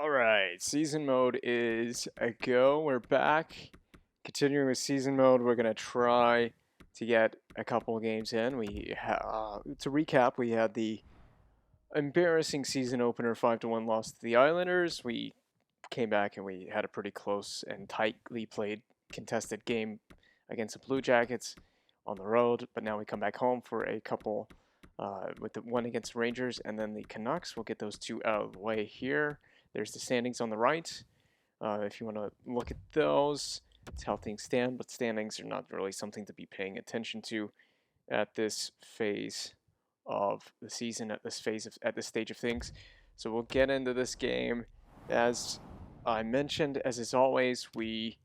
All right, season mode is a go. We're back. Continuing with season mode, we're gonna try to get a couple of games in. To recap, we had the embarrassing season opener 5-1 loss to the Islanders. We came back and we had a pretty close and tightly played contested game against the Blue Jackets on the road. But now we come back home for a couple with the one against Rangers and then the Canucks. We'll get those two out of the way here. There's the standings on the right. If you want to look at those, it's how things stand, but standings are not really something to be paying attention to at this phase of the season, at this stage of things. So we'll get into this game. As I mentioned, as is always, we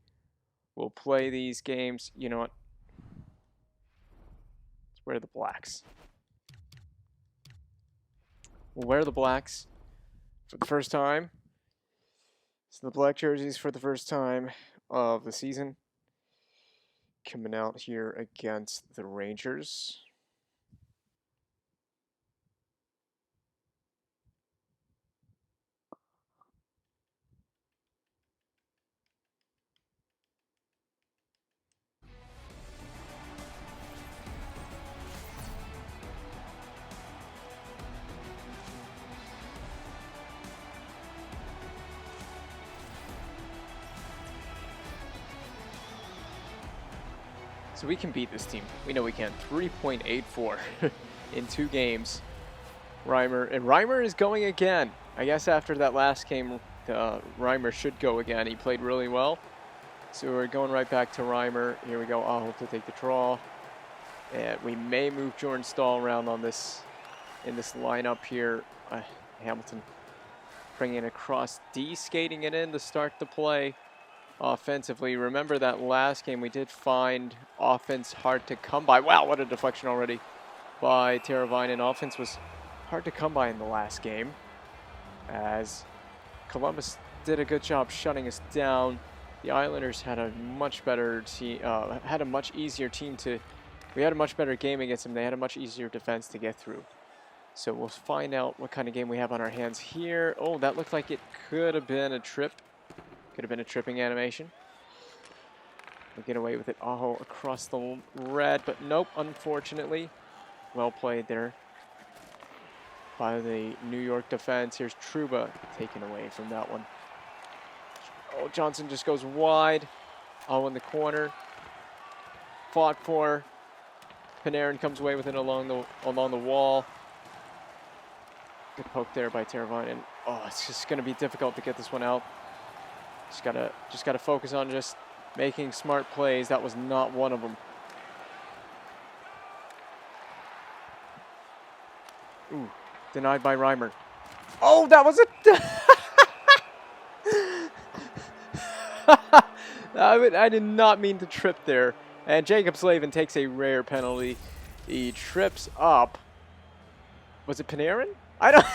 will play these games. You know what? Let's wear the blacks. We'll wear the blacks for the first time. So the black jerseys for the first time of the season. Coming out here against the Rangers. So we can beat this team. We know we can. 3.84 in 2 games. Reimer is going again. I guess after that last game, Reimer should go again. He played really well. So we're going right back to Reimer. Here we go. Aho to take the draw. And we may move Jordan Stahl around on this in this lineup here. Hamilton bringing it across D, skating it in to start the play. Offensively, remember that last game we did find offense hard to come by. Wow, what a deflection already by Teravainen. Offense was hard to come by in the last game as Columbus did a good job shutting us down. The Islanders had a much better team, had a much easier team to, we had a much better game against them. They had a much easier defense to get through. So we'll find out what kind of game we have on our hands here. Oh, that looked like it could have been a trip. Could have been a tripping animation. We get away with it. Aho across the red, but nope, unfortunately. Well played there by the New York defense. Here's Trouba taken away from that one. Oh, Johnson just goes wide. Aho in the corner. Fought for. Panarin comes away with it along the wall. Good poke there by Teravainen. Oh, it's just going to be difficult to get this one out. Just gotta focus on just making smart plays. That was not one of them. Ooh, denied by Reimer. Oh, that was a... I did not mean to trip there. And Jacob Slavin takes a rare penalty. He trips up. Was it Panarin? I don't...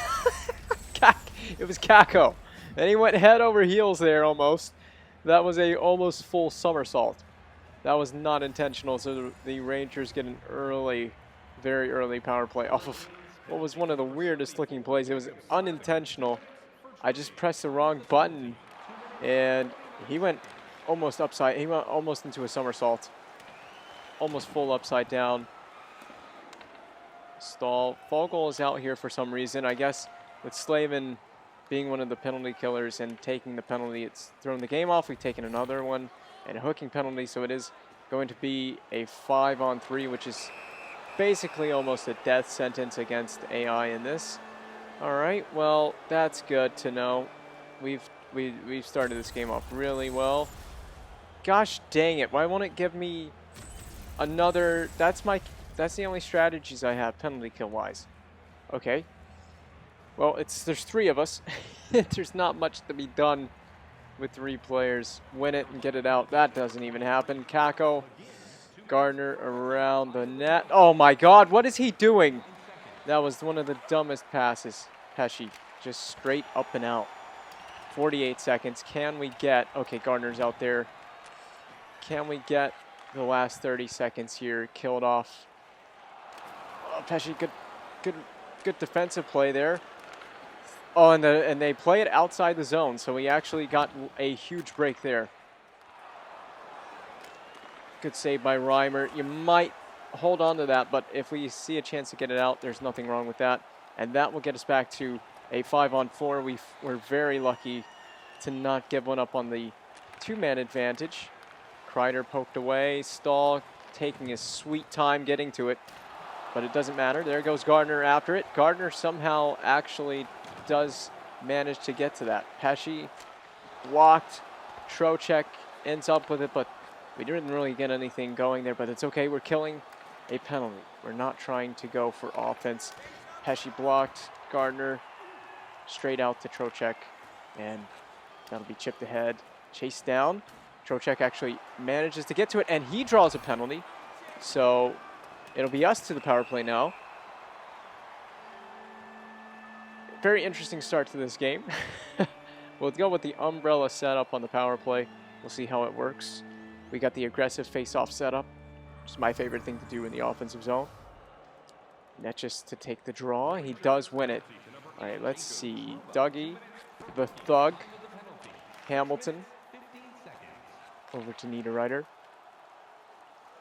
It was Kakko. And he went head over heels there almost. That was a almost full somersault. That was not intentional, so the Rangers get an early, very early power play off of what was one of the weirdest looking plays. It was unintentional. I just pressed the wrong button, and he went almost into a somersault. Almost full upside down. Stahl. Fogle is out here for some reason. I guess with Slavin being one of the penalty killers and taking the penalty, it's thrown the game off. We've taken another one and a hooking penalty, so it is going to be a 5-on-3, which is basically almost a death sentence against AI in this. All right, well, that's good to know. We've started this game off really well. Gosh dang it, why won't it give me another? That's the only strategies I have penalty kill wise. Okay. Well, there's 3 of us. There's not much to be done with 3 players. Win it and get it out. That doesn't even happen. Kakko, Gardner around the net. Oh my God, what is he doing? That was one of the dumbest passes. Pesci, just straight up and out. 48 seconds. Can we get, okay, Gardner's out there. Can we get the last 30 seconds here killed off? Oh, Pesci, good defensive play there. Oh, and they play it outside the zone, so we actually got a huge break there. Good save by Reimer. You might hold on to that, but if we see a chance to get it out, there's nothing wrong with that. And that will get us back to a 5-on-4. We're very lucky to not give one up on the 2-man advantage. Kreider poked away. Stahl taking his sweet time getting to it, but it doesn't matter. There goes Gardner after it. Gardner somehow actually does manage to get to that. Pesci blocked. Trocheck ends up with it, but we didn't really get anything going there, but it's okay. We're killing a penalty. We're not trying to go for offense. Pesci blocked. Gardner straight out to Trocheck, and that'll be chipped ahead. Chased down. Trocheck actually manages to get to it, and he draws a penalty. So it'll be us to the power play now. Very interesting start to this game. We'll go with the umbrella setup on the power play. We'll see how it works. We got the aggressive face-off setup, which is my favorite thing to do in the offensive zone. Netjes to take the draw. He does win it. All right, let's see. Dougie, the thug, Hamilton, over to Niederreiter.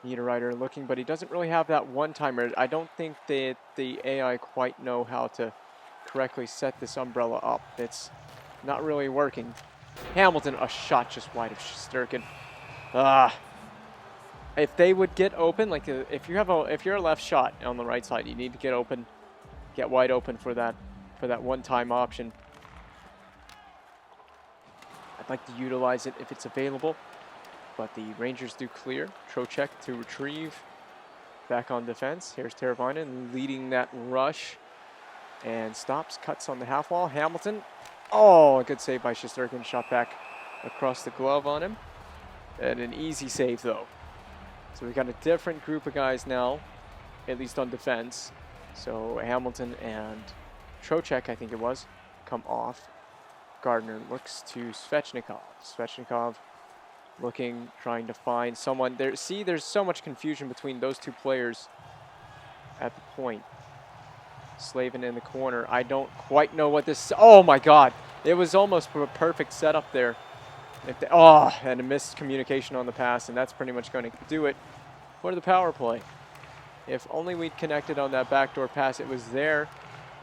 Niederreiter looking, but he doesn't really have that one-timer. I don't think that the AI quite know how to correctly set this umbrella up. It's not really working. Hamilton, a shot just wide of Shesterkin. If they would get open, like if you're a left shot on the right side, you need to get open, get wide open for that one-time option. I'd like to utilize it if it's available, but the Rangers do clear. Trocheck to retrieve, back on defense. Here's Teravainen leading that rush, and stops, cuts on the half wall. Hamilton, oh, a good save by Shesterkin, shot back across the glove on him. And an easy save, though. So we've got a different group of guys now, at least on defense. So Hamilton and Trocheck, I think it was, come off. Gardner looks to Svechnikov. Svechnikov looking, trying to find someone. There. See, there's so much confusion between those two players at the point. Slavin in the corner. I don't quite know what this... Oh, my God. It was almost a perfect setup there. And a missed communication on the pass, and that's pretty much going to do it for the power play. If only we'd connected on that backdoor pass. It was there.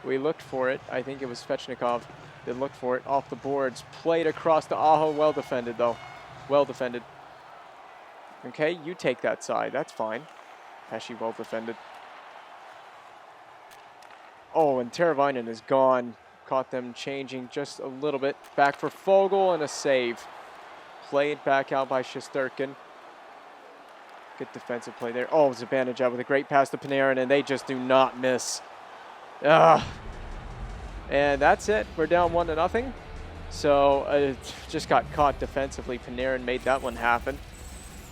We looked for it. I think it was Svechnikov that looked for it off the boards. Played across the Aho. Well defended, though. Well defended. Okay, you take that side. That's fine. Pesci well defended. Oh, and Teravainen is gone. Caught them changing just a little bit. Back for Fogle and a save. Played back out by Shesterkin. Good defensive play there. Oh, Zibanejad with a great pass to Panarin, and they just do not miss. And that's it. We're down 1-0. So it just got caught defensively. Panarin made that one happen.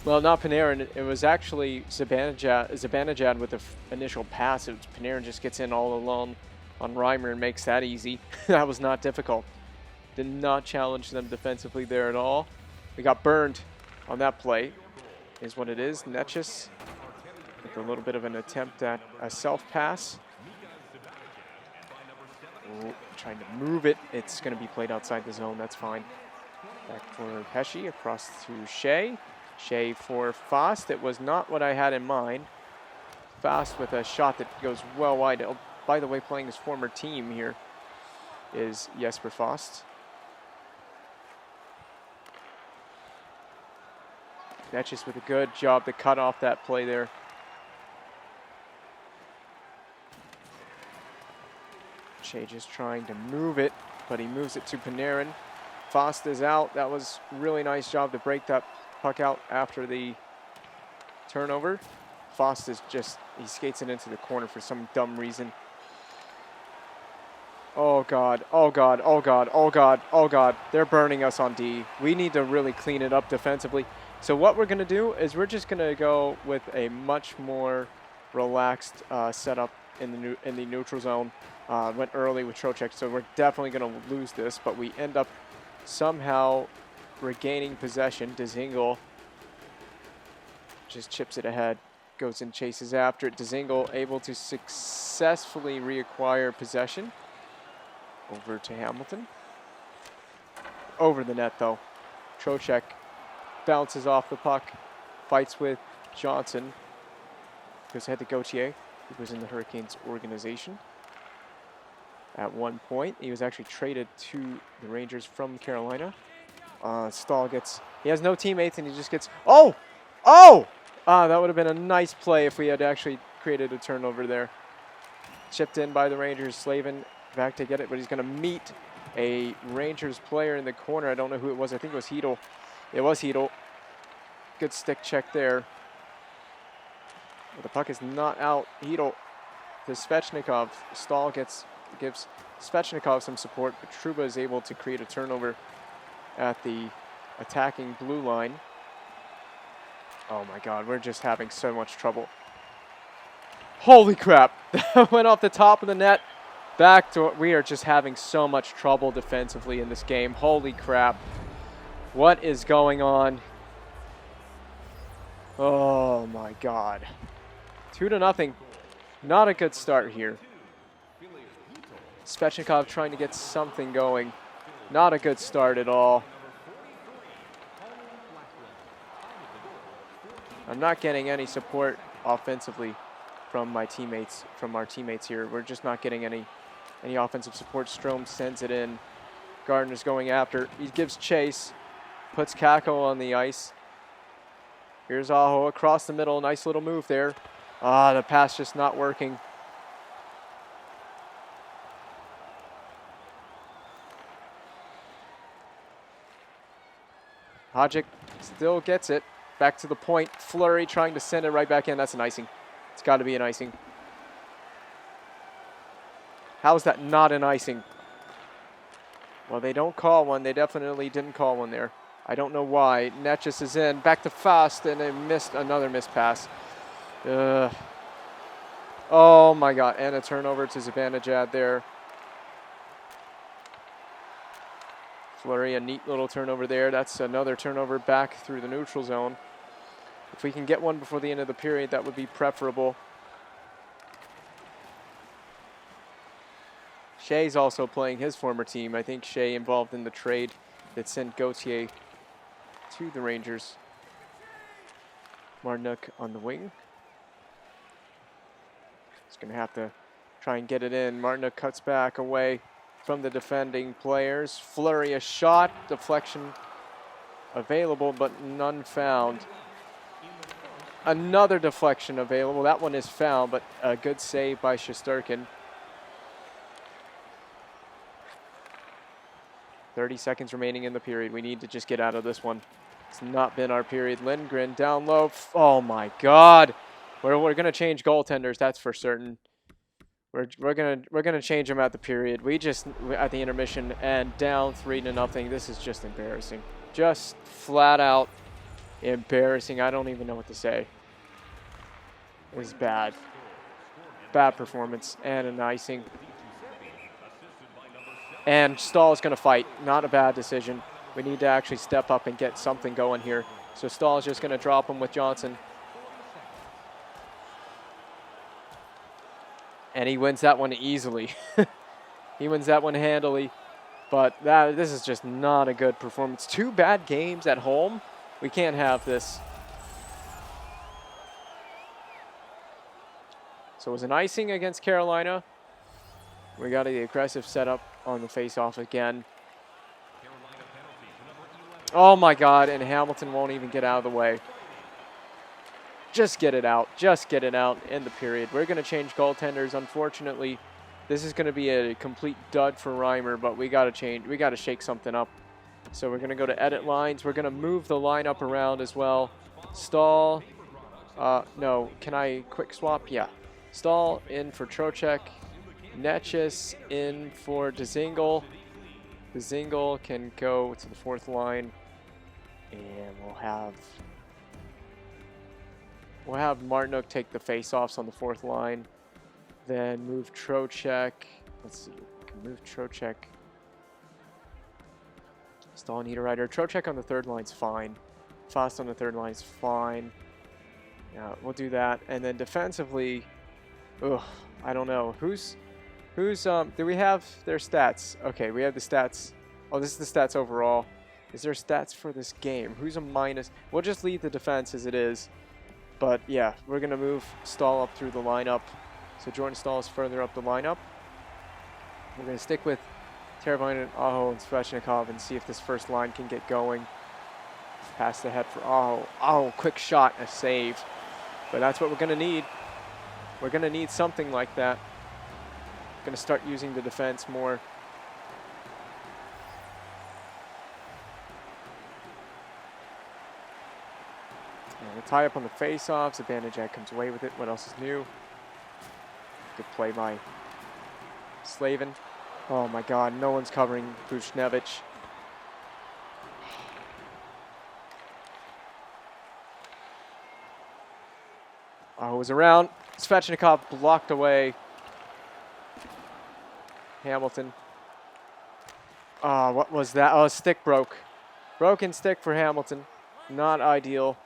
Well, not Panarin. It was actually Zibanejad with the initial pass. Panarin just gets in all alone on Reimer and makes that easy. That was not difficult. Did not challenge them defensively there at all. We got burned on that play, is what it is. Netjes with a little bit of an attempt at a self-pass. Trying to move it. It's going to be played outside the zone. That's fine. Back for Pesci, across to Shea. Shea for Fast. It was not what I had in mind. Fast with a shot that goes well wide. Oh, by the way, playing his former team here is Jesper Fast. Netjes with a good job to cut off that play there. Shea just trying to move it, but he moves it to Panarin. Fast is out. That was a really nice job to break that puck out after the turnover. Fast is just, he skates it into the corner for some dumb reason. Oh God, oh God, oh God, oh God, oh God. They're burning us on D. We need to really clean it up defensively. So what we're gonna do is we're just gonna go with a much more relaxed setup in the neutral zone. Went early with Trocheck, so we're definitely gonna lose this, but we end up somehow regaining possession. Dzingel just chips it ahead, goes and chases after it. Dzingel able to successfully reacquire possession. Over to Hamilton. Over the net, though. Trocheck bounces off the puck. Fights with Johnson. Goes ahead to Gauthier, who was in the Hurricanes organization. At one point, he was actually traded to the Rangers from Carolina. Stahl gets, he has no teammates and he just gets, oh! That would have been a nice play if we had actually created a turnover there. Chipped in by the Rangers. Slavin back to get it, but he's going to meet a Rangers player in the corner. I don't know who it was. I think it was Hedl. It was Hedl. Good stick check there. But the puck is not out. Hedl to Svechnikov. Stahl gives Svechnikov some support, but Trouba is able to create a turnover at the attacking blue line. Oh my God, we're just having so much trouble. Holy crap, that went off the top of the net. Back to, we are just having so much trouble defensively in this game. Holy crap. What is going on? Oh my God. 2-0. Not a good start here. Svechnikov trying to get something going. Not a good start at all. I'm not getting any support offensively from my teammates, from our teammates here. We're just not getting any offensive support. Strome sends it in. Gardner's going after. He gives chase. Puts Kako on the ice. Here's Aho across the middle. Nice little move there. The pass just not working. Hodgick still gets it. Back to the point. Fleury trying to send it right back in. That's an icing. It's got to be an icing. How is that not an icing? Well, they don't call one. They definitely didn't call one there. I don't know why. Netjes is in. Back to Fast, and they missed another missed pass. Oh, my God. And a turnover to Zibanejad there. Fleury, a neat little turnover there. That's another turnover back through the neutral zone. If we can get one before the end of the period, that would be preferable. Shea's also playing his former team. I think Shea involved in the trade that sent Gauthier to the Rangers. Martinook on the wing. He's going to have to try and get it in. Martinook cuts back away from the defending players. Fleury, a shot. Deflection available, but none found. Another deflection available. That one is found, but a good save by Shesterkin. 30 seconds remaining in the period. We need to just get out of this one. It's not been our period. Lindgren down low. Oh my God. We're going to change goaltenders, that's for certain. We're gonna change them at the period. We just at the intermission and down 3-0. This is just embarrassing. Just flat out embarrassing. I don't even know what to say. It was bad. Bad performance and an icing. And Stahl's going to fight. Not a bad decision. We need to actually step up and get something going here. So Stahl's just going to drop him with Johnson. And he wins that one easily. He wins that one handily. But this is just not a good performance. 2 bad games at home. We can't have this. So it was an icing against Carolina. We got the aggressive setup on the face-off again. Oh my God, and Hamilton won't even get out of the way. Just get it out. Just get it out in the period. We're going to change goaltenders. Unfortunately, this is going to be a complete dud for Reimer, but we got to change. We got to shake something up. So we're going to go to edit lines. We're going to move the lineup around as well. Stahl. No, can I quick swap? Yeah. Stahl in for Trocheck. Netjes in for Dzingel. Dzingel can go to the 4th line. And we'll have Martinook take the face-offs on the 4th line. Then move Trocheck. Let's see. We can move Trocheck. Stahl and Niederreiter. Trocheck on the 3rd line's fine. Fast on the 3rd line's fine. Yeah, we'll do that. And then defensively, I don't know. Who's Who's, do we have their stats? Okay, we have the stats. Oh, this is the stats overall. Is there stats for this game? Who's a minus? We'll just leave the defense as it is. But yeah, we're going to move Stahl up through the lineup. So Jordan Stahl is further up the lineup. We're going to stick with Teravainen, Aho, and Svechnikov and see if this first line can get going. Pass ahead for Aho. Aho, quick shot, a save. But that's what we're going to need. We're going to need something like that. Going to start using the defense more. And the tie up on the face-offs. Zibanejad comes away with it. What else is new? Good play by Slavin. Oh my God, no one's covering Buchnevich. Oh, it was around. Svechnikov blocked away. Hamilton. Oh, what was that? Oh, stick broke. Broken stick for Hamilton. Not ideal.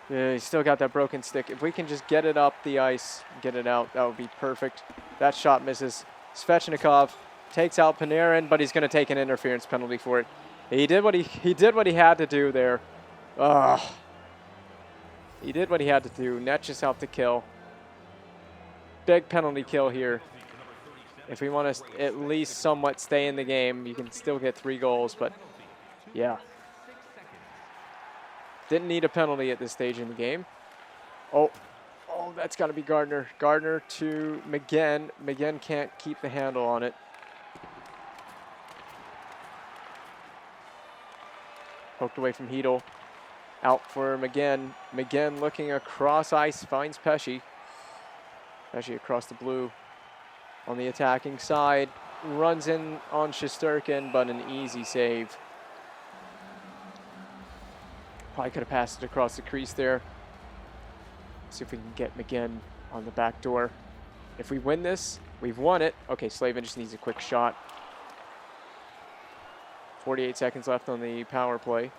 Yeah, he's still got that broken stick. If we can just get it up the ice, get it out, that would be perfect. That shot misses. Svechnikov takes out Panarin, but he's going to take an interference penalty for it. He did what he had to do there. Ugh. He did what he had to do. Net just out to kill. Big penalty kill here. If we want to at least somewhat stay in the game, you can still get 3 goals, but yeah. Didn't need a penalty at this stage in the game. Oh, that's got to be Gardner. Gardner to McGinn. McGinn can't keep the handle on it. Poked away from Hedel. Out for McGinn. McGinn looking across ice, finds Pesce. Pesce across the blue. On the attacking side. Runs in on Shesterkin, but an easy save. Probably could have passed it across the crease there. See if we can get McGinn on the back door. If we win this, we've won it. Okay, Slavin just needs a quick shot. 48 seconds left on the power play.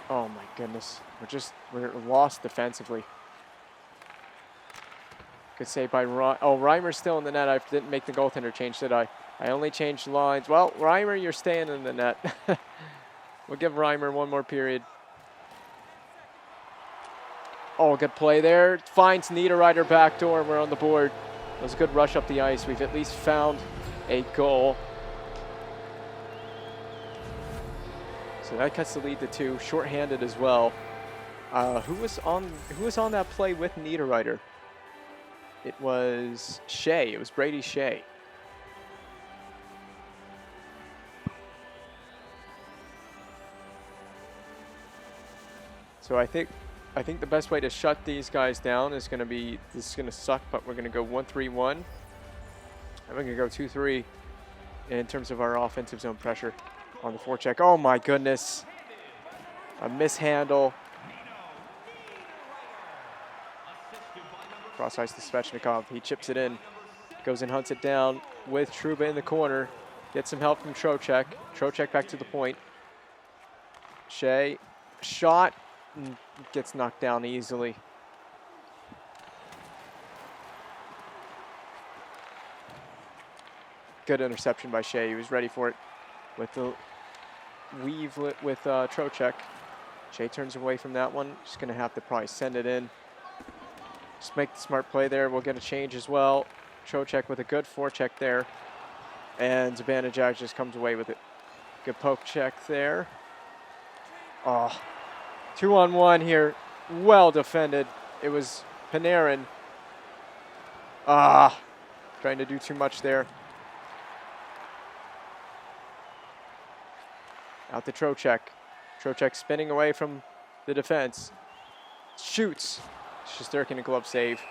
Oh my goodness. We're lost defensively. Good save by Reimer's still in the net. I didn't make the goaltender change, did I? I only changed lines. Well, Reimer, you're staying in the net. We'll give Reimer one more period. Oh, good play there. Finds Niederreiter backdoor. We're on the board. That was a good rush up the ice. We've at least found a goal. So that cuts the lead to 2. Shorthanded as well. Who was on that play with Niederreiter? It was Shea. It was Brady Shea. So I think the best way to shut these guys down is going to be, this is going to suck, but we're going to go 1-3-1. And we're going to go 2-3 in terms of our offensive zone pressure on the forecheck. Oh my goodness. A mishandle. Cross ice to Svechnikov. He chips it in. Goes and hunts it down with Trouba in the corner. Gets some help from Trocheck. Trocheck back to the point. Shea. Shot. Gets knocked down easily. Good interception by Shea. He was ready for it with the weave with Trocheck. Shea turns away from that one. Just going to have to probably send it in. Just make the smart play there. We'll get a change as well. Trocheck with a good forecheck there. And Zibanejad just comes away with it. Good poke check there. Oh, 2-on-1 here. Well defended. It was Panarin. Trying to do too much there. Out to Trocheck. Trocheck spinning away from the defense. Shoots. Shesterkin a glove save.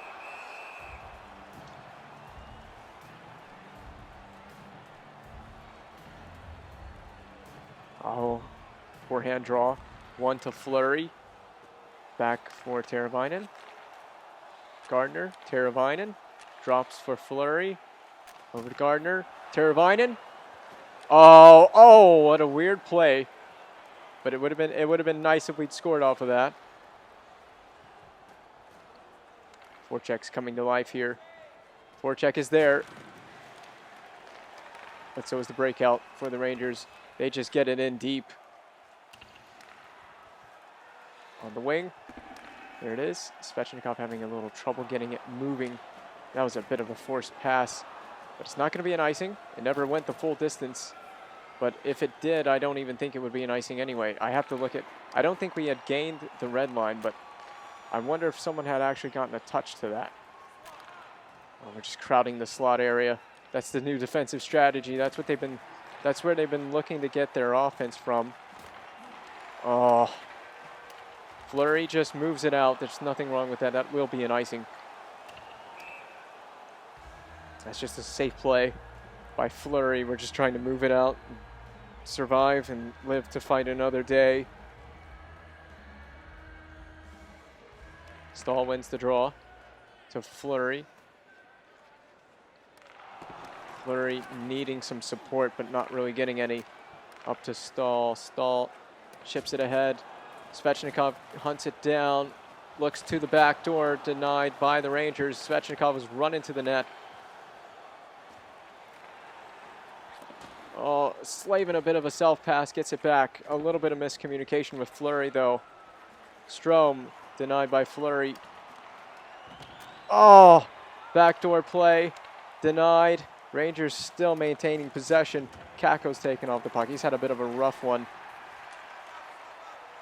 Oh, forehand draw. 1 to Fleury. Back for Teravainen. Gardner, Teravainen. Drops for Fleury. Over to Gardner. Teravainen. Oh, what a weird play. But it would have been nice if we'd scored off of that. Forecheck's coming to life here. Forecheck is there. But so is the breakout for the Rangers. They just get it in deep. On the wing. There it is. Svechnikov having a little trouble getting it moving. That was a bit of a forced pass. But it's not going to be an icing. It never went the full distance. But if it did, I don't even think it would be an icing anyway. I have to look at... I don't think we had gained the red line, but I wonder if someone had actually gotten a touch to that. Oh, we're just crowding the slot area. That's the new defensive strategy. That's what they've been... That's where they've been looking to get their offense from. Oh. Fleury just moves it out. There's nothing wrong with that. That will be an icing. That's just a safe play by Fleury. We're just trying to move it out, survive, and live to fight another day. Stahl wins the draw to Fleury. Fleury needing some support, but not really getting any. Up to Stahl. Stahl chips it ahead. Svechnikov hunts it down. Looks to the back door, denied by the Rangers. Svechnikov is running to the net. Oh, Slavin a bit of a self-pass, gets it back. A little bit of miscommunication with Fleury, though. Strome denied by Fleury. Oh, backdoor play, denied. Rangers still maintaining possession. Kakko's taken off the puck. He's had a bit of a rough one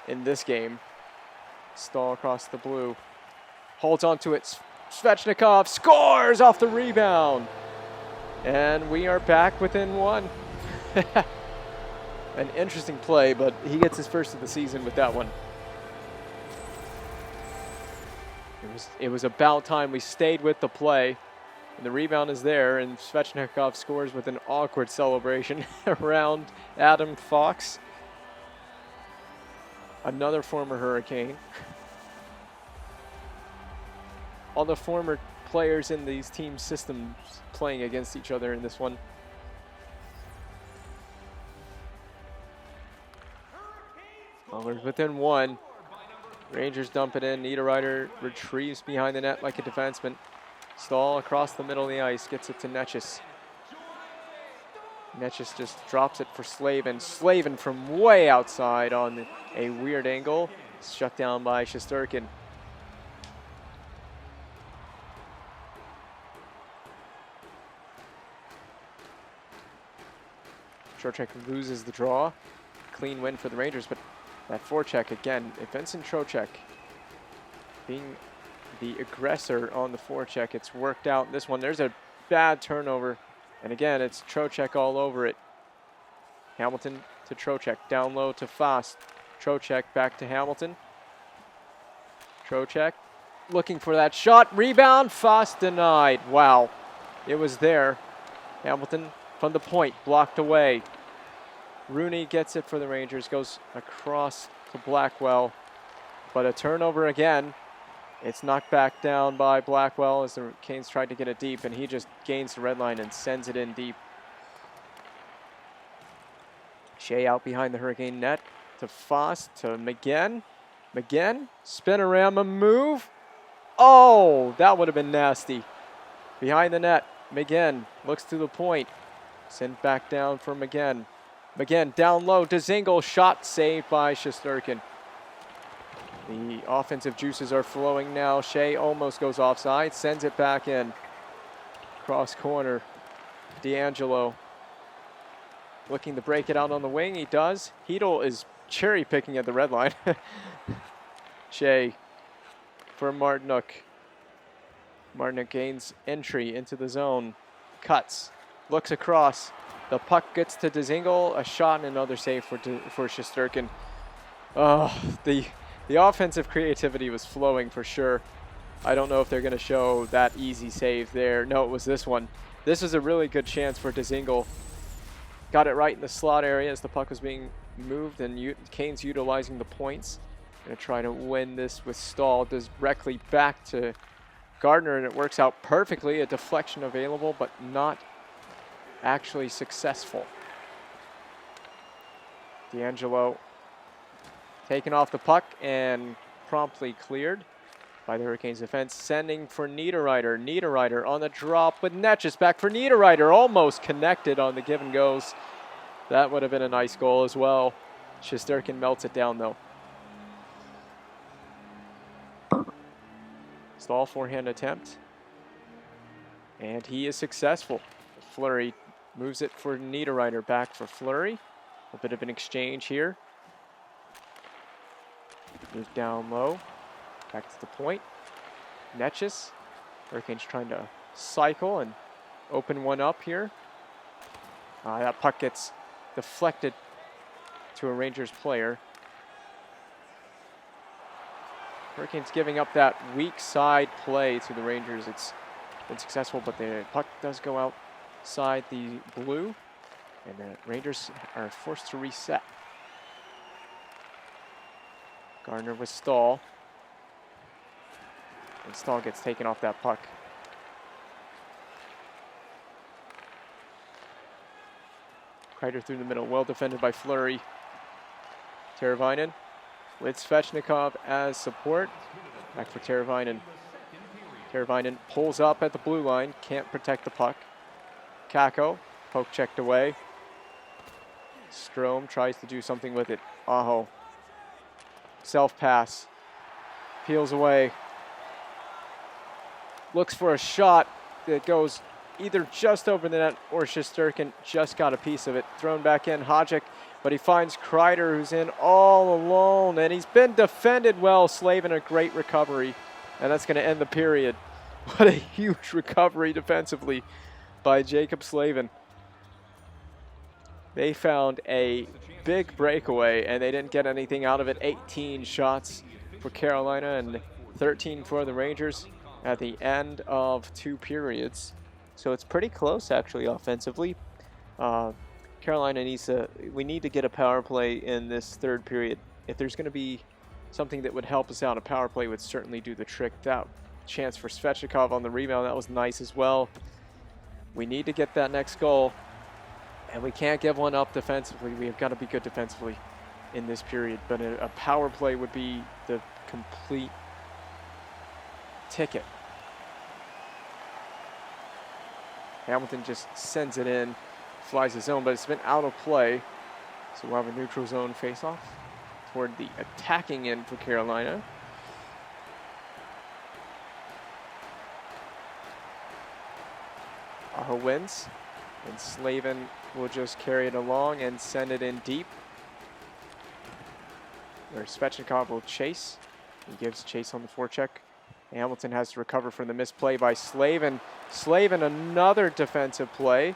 in this game. Stahl across the blue. Holds onto it. Svechnikov scores off the rebound. And we are back within one. An interesting play, but he gets his first of the season with that one. It was about time we stayed with the play. And the rebound is there, and Svechnikov scores with an awkward celebration around Adam Fox. Another former Hurricane. All the former players in these team systems playing against each other in this one. Well, we're within one. Rangers dump it in. Niederreiter retrieves behind the net like a defenseman. Stahl across the middle of the ice, gets it to Netchis. Netchis just drops it for Slavin. Slavin from way outside on a weird angle. Shut down by Shesterkin. Trocheck loses the draw. Clean win for the Rangers, but that forecheck again. Vincent Trocheck being the aggressor on the forecheck. It's worked out in this one. There's a bad turnover. And again, it's Trocheck all over it. Hamilton to Trocheck. Down low to Fast. Trocheck back to Hamilton. Trocheck looking for that shot. Rebound. Fast denied. Wow. It was there. Hamilton from the point. Blocked away. Rooney gets it for the Rangers. Goes across to Blackwell. But a turnover again. It's knocked back down by Blackwell as the Canes tried to get it deep, and he just gains the red line and sends it in deep. Shea out behind the Hurricane net to Foss to McGinn. McGinn, spinorama move. Oh, that would have been nasty. Behind the net, McGinn looks to the point. Sent back down for McGinn. McGinn down low to Zingle. Shot saved by Shesterkin. The offensive juices are flowing now. Shea almost goes offside, sends it back in. Cross corner, D'Angelo looking to break it out on the wing. He does. Hedel is cherry picking at the red line. Shea for Martinuk. Martinuk gains entry into the zone. Cuts, looks across. The puck gets to Dzingel. A shot and another save for Shesterkin. Oh, the offensive creativity was flowing for sure. I don't know if they're going to show that easy save there. No, it was this one. This was a really good chance for Dzingel. Got it right in the slot area as the puck was being moved, and Canes utilizing the points. Going to try to win this with Stahl. Directly back to Gardner, and it works out perfectly. A deflection available, but not actually successful. D'Angelo Taken off the puck and promptly cleared by the Hurricanes defense, sending for Niederreiter. Niederreiter on the drop with Netjes back for Niederreiter, almost connected on the give and goes. That would have been a nice goal as well. Shesterkin melts it down though. Stall forehand attempt. And he is successful. Fleury moves it for Niederreiter, back for Fleury. A bit of an exchange here. Move down low. Back to the point. Netjes. Hurricanes trying to cycle and open one up here. That puck gets deflected to a Rangers player. Hurricanes giving up that weak side play to the Rangers. It's been successful, but the puck does go outside the blue, and the Rangers are forced to reset. Gardner with Stahl. And Stahl gets taken off that puck. Kreider through the middle, well defended by Fleury. Teravainen with Svechnikov as support. Back for Teravainen. Teravainen pulls up at the blue line, can't protect the puck. Kakko, poke checked away. Strome tries to do something with it. Aho. Self-pass. Peels away. Looks for a shot that goes either just over the net or Shesterkin just got a piece of it. Thrown back in, Hodgick, but he finds Kreider, who's in all alone, and he's been defended well. Slavin, a great recovery, and that's going to end the period. What a huge recovery defensively by Jacob Slavin. They found a big breakaway, and they didn't get anything out of it. 18 shots for Carolina and 13 for the Rangers at the end of 2 periods. So it's pretty close, actually, offensively. Carolina we need to get a power play in this 3rd period. If there's going to be something that would help us out, a power play would certainly do the trick. That chance for Svechnikov on the rebound, that was nice as well. We need to get that next goal, and we can't give one up defensively. We have got to be good defensively in this period, but a power play would be the complete ticket. Hamilton just sends it in, flies his zone, but it's been out of play. So we'll have a neutral zone face-off toward the attacking end for Carolina. Aho wins, and Slavin will just carry it along and send it in deep, where Svechnikov will chase. He gives chase on the forecheck. Hamilton has to recover from the misplay by Slavin. Slavin, another defensive play.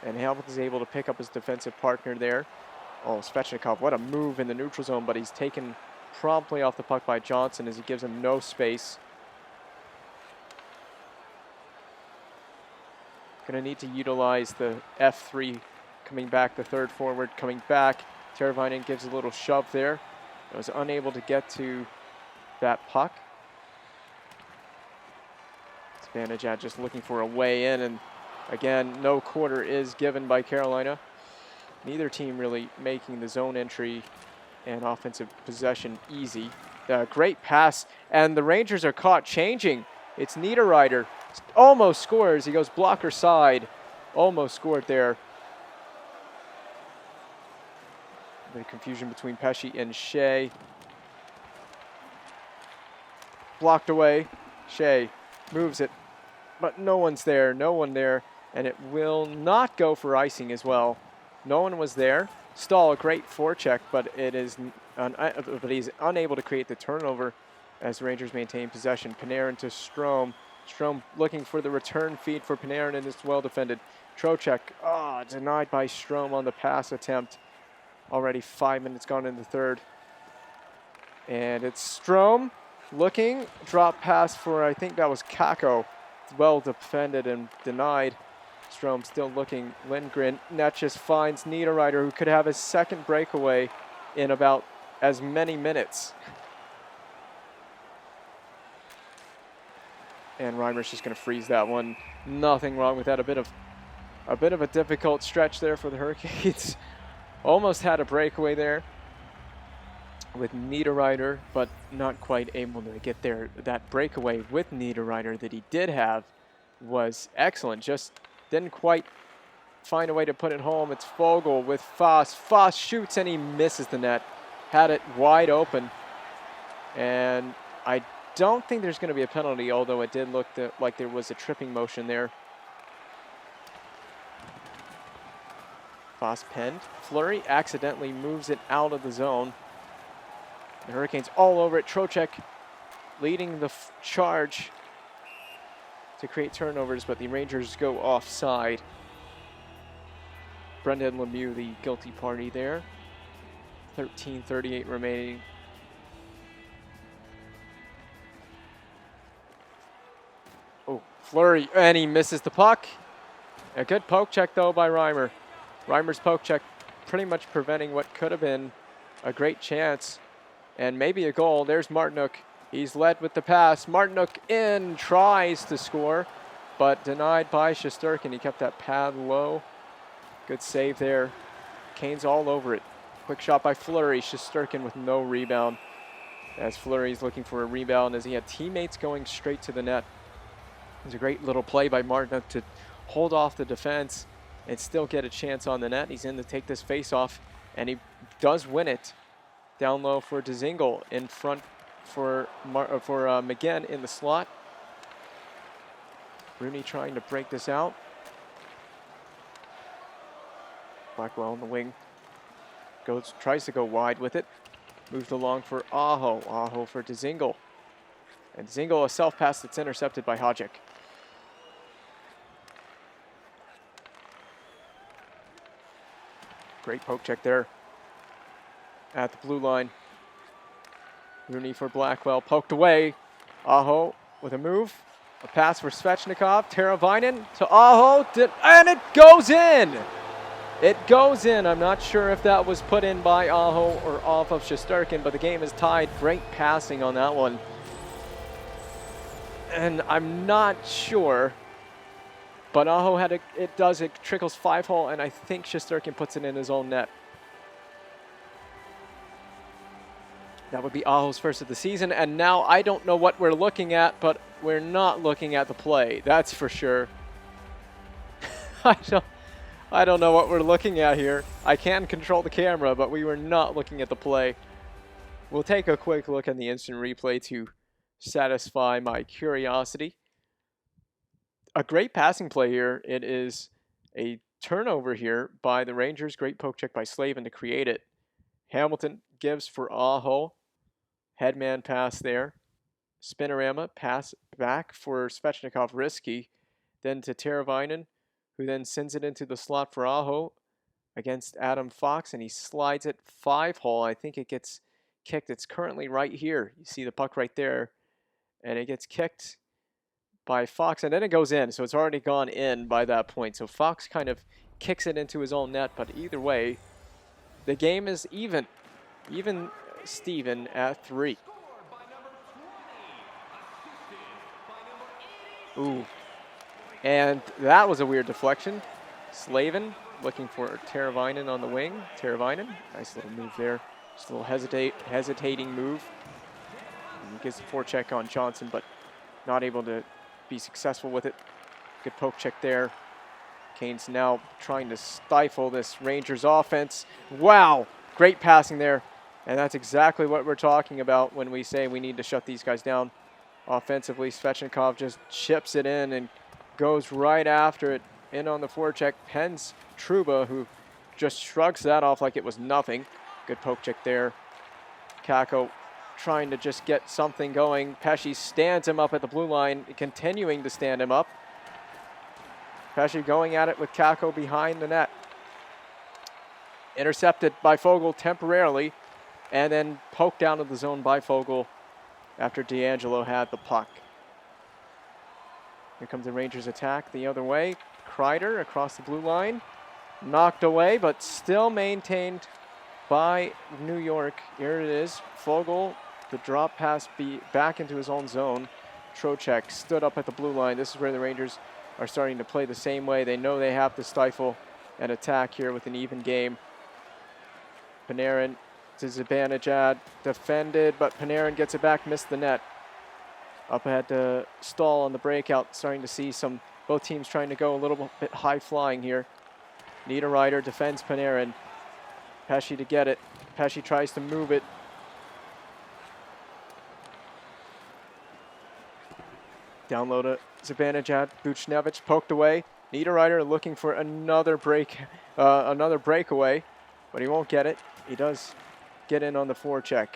And Hamilton's able to pick up his defensive partner there. Oh, Svechnikov, what a move in the neutral zone, but he's taken promptly off the puck by Johnson as he gives him no space. Gonna need to utilize the F3 coming back, the 3rd forward coming back. Teravainen gives a little shove there. He was unable to get to that puck. Vanajad just looking for a way in, and again, no quarter is given by Carolina. Neither team really making the zone entry and offensive possession easy. Great pass, and the Rangers are caught changing. It's Niederreiter. Almost scores. He goes blocker side. Almost scored there. A bit of confusion between Pesce and Shea. Blocked away. Shea moves it, but no one's there, no one there, and it will not go for icing as well. No one was there. Stahl, a great forecheck, but he's unable to create the turnover as the Rangers maintain possession. Panarin to Strome. Strome looking for the return feed for Panarin, and it's well defended. Trocheck, denied by Strome on the pass attempt. Already 5 minutes gone in the 3rd. And it's Strome looking, drop pass for, I think that was Kakko. Well defended and denied. Strome still looking. Lindgren. Netjes finds Niederreiter, who could have his 2nd breakaway in about as many minutes. And Reimer's just going to freeze that one. Nothing wrong with that. A bit of a difficult stretch there for the Hurricanes. Almost had a breakaway there. with Niederreiter, but not quite able to get there. That breakaway with Niederreiter that he did have was excellent. Just didn't quite find a way to put it home. It's Vogel with Foss. Foss shoots and he misses the net. Had it wide open. And I don't think there's going to be a penalty, although it did look like there was a tripping motion there. Foss penned. Fleury accidentally moves it out of the zone. The Hurricanes all over it. Trocheck leading the charge to create turnovers, but the Rangers go offside. Brendan Lemieux, the guilty party there. 13:38 remaining. Oh, Fleury, and he misses the puck. A good poke check, though, by Reimer. Reimer's poke check pretty much preventing what could have been a great chance and maybe a goal. There's Martinook. He's led with the pass. Martinook in, tries to score, but denied by Shesterkin. He kept that pad low. Good save there. Canes all over it. Quick shot by Fleury. Shesterkin with no rebound. As Fleury's looking for a rebound as he had teammates going straight to the net. It was a great little play by Martinook to hold off the defense and still get a chance on the net. He's in to take this face-off, and he does win it. Down low for Dzingel, in front for McGinn in the slot. Rooney trying to break this out. Blackwell in the wing. Tries to go wide with it. Moved along for Aho. Aho for Dzingel. And Dzingel, a self-pass that's intercepted by Hodgick. Great poke check there at the blue line. Rooney for Blackwell, poked away. Aho with a move. A pass for Svechnikov. Teravainen to Aho, and it goes in! It goes in. I'm not sure if that was put in by Aho or off of Shesterkin, but the game is tied. Great passing on that one. And I'm not sure, but Aho had it trickles 5-hole, and I think Shesterkin puts it in his own net. That would be Aho's first of the season, and now I don't know what we're looking at, but we're not looking at the play, that's for sure. I don't know what we're looking at here. I can control the camera, but we were not looking at the play. We'll take a quick look at the instant replay to satisfy my curiosity. A great passing play here. It is a turnover here by the Rangers. Great poke check by Slavin to create it. Hamilton gives for Aho. Headman pass there. Spinorama pass back for Svechnikov, risky. Then to Teravainen, who then sends it into the slot for Aho against Adam Fox, and he slides it 5-hole. I think it gets kicked. It's currently right here. You see the puck right there, and it gets kicked by Fox, and then it goes in, so it's already gone in by that point. So Fox kind of kicks it into his own net, but either way, the game is even Steven at 3. Ooh. And that was a weird deflection. Slavin looking for Teravainen on the wing. Teravainen, nice little move there. Just a little hesitating move. And he gets the forecheck on Johnson, but not able to be successful with it. Good poke check there. Canes now trying to stifle this Rangers offense. Wow, great passing there. And that's exactly what we're talking about when we say we need to shut these guys down. Offensively, Svechnikov just chips it in and goes right after it. In on the forecheck, pens Trouba, who just shrugs that off like it was nothing. Good poke check there. Kakko trying to just get something going. Pesce stands him up at the blue line, continuing to stand him up. Pesce going at it with Kakko behind the net. Intercepted by Vogel temporarily, and then poked down to the zone by Vogel after D'Angelo had the puck. Here comes the Rangers attack the other way. Kreider across the blue line. Knocked away, but still maintained by New York. Here it is. Vogel, the drop pass back into his own zone. Trocheck stood up at the blue line. This is where the Rangers are starting to play the same way. They know they have to stifle and attack here with an even game. Panarin to Zibanejad. Defended, but Panarin gets it back, missed the net. Up ahead to Stahl on the breakout. Starting to see both teams trying to go a little bit high flying here. Niederreiter defends Panarin. Pesce to get it. Pesce tries to move it. Down low to Zibanejad. Buchnevich poked away. Niederreiter looking for another breakaway, but he won't get it. He does get in on the forecheck.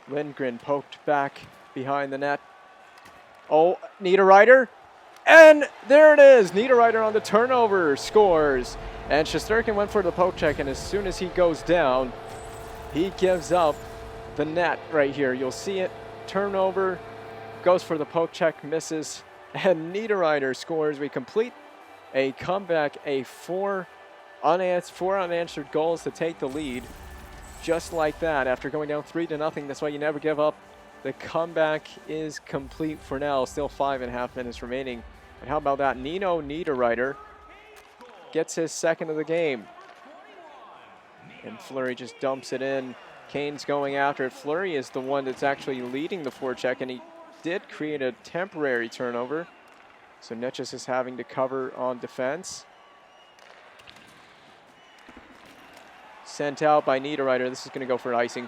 Lindgren poked back behind the net. Oh, Niederreiter. And there it is. Niederreiter on the turnover scores. And Shesterkin went for the poke check, and as soon as he goes down, he gives up the net right here. You'll see it. Turnover, goes for the poke check, misses, and Niederreiter scores. We complete a comeback, four unanswered goals to take the lead. Just like that, after going down 3-0. That's why you never give up. The comeback is complete for now. Still 5.5 minutes remaining. And how about that? Nino Niederreiter gets his second of the game. And Fleury just dumps it in. Kane's going after it. Fleury is the one that's actually leading the forecheck, and he did create a temporary turnover. So Netjes is having to cover on defense. Sent out by Niederreiter. This is going to go for an icing.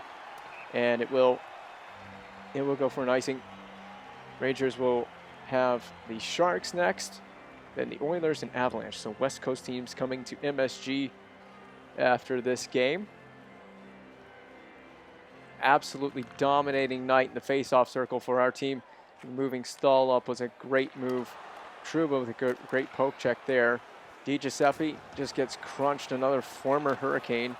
And it will go for an icing. Rangers will have the Sharks next, then the Oilers and Avalanche. So West Coast teams coming to MSG after this game. Absolutely dominating night in the face-off circle for our team. Moving Stahl up was a great move. Trouba with a great poke check there. Di Giuseppe just gets crunched, another former Hurricane.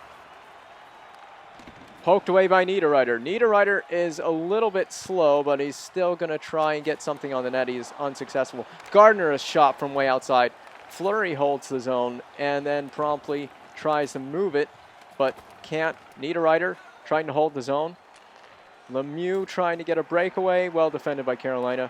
Poked away by Niederreiter. Niederreiter is a little bit slow, but he's still going to try and get something on the net. He's unsuccessful. Gardner a shot from way outside. Fleury holds the zone and then promptly tries to move it, but can't. Niederreiter trying to hold the zone. Lemieux trying to get a breakaway. Well defended by Carolina.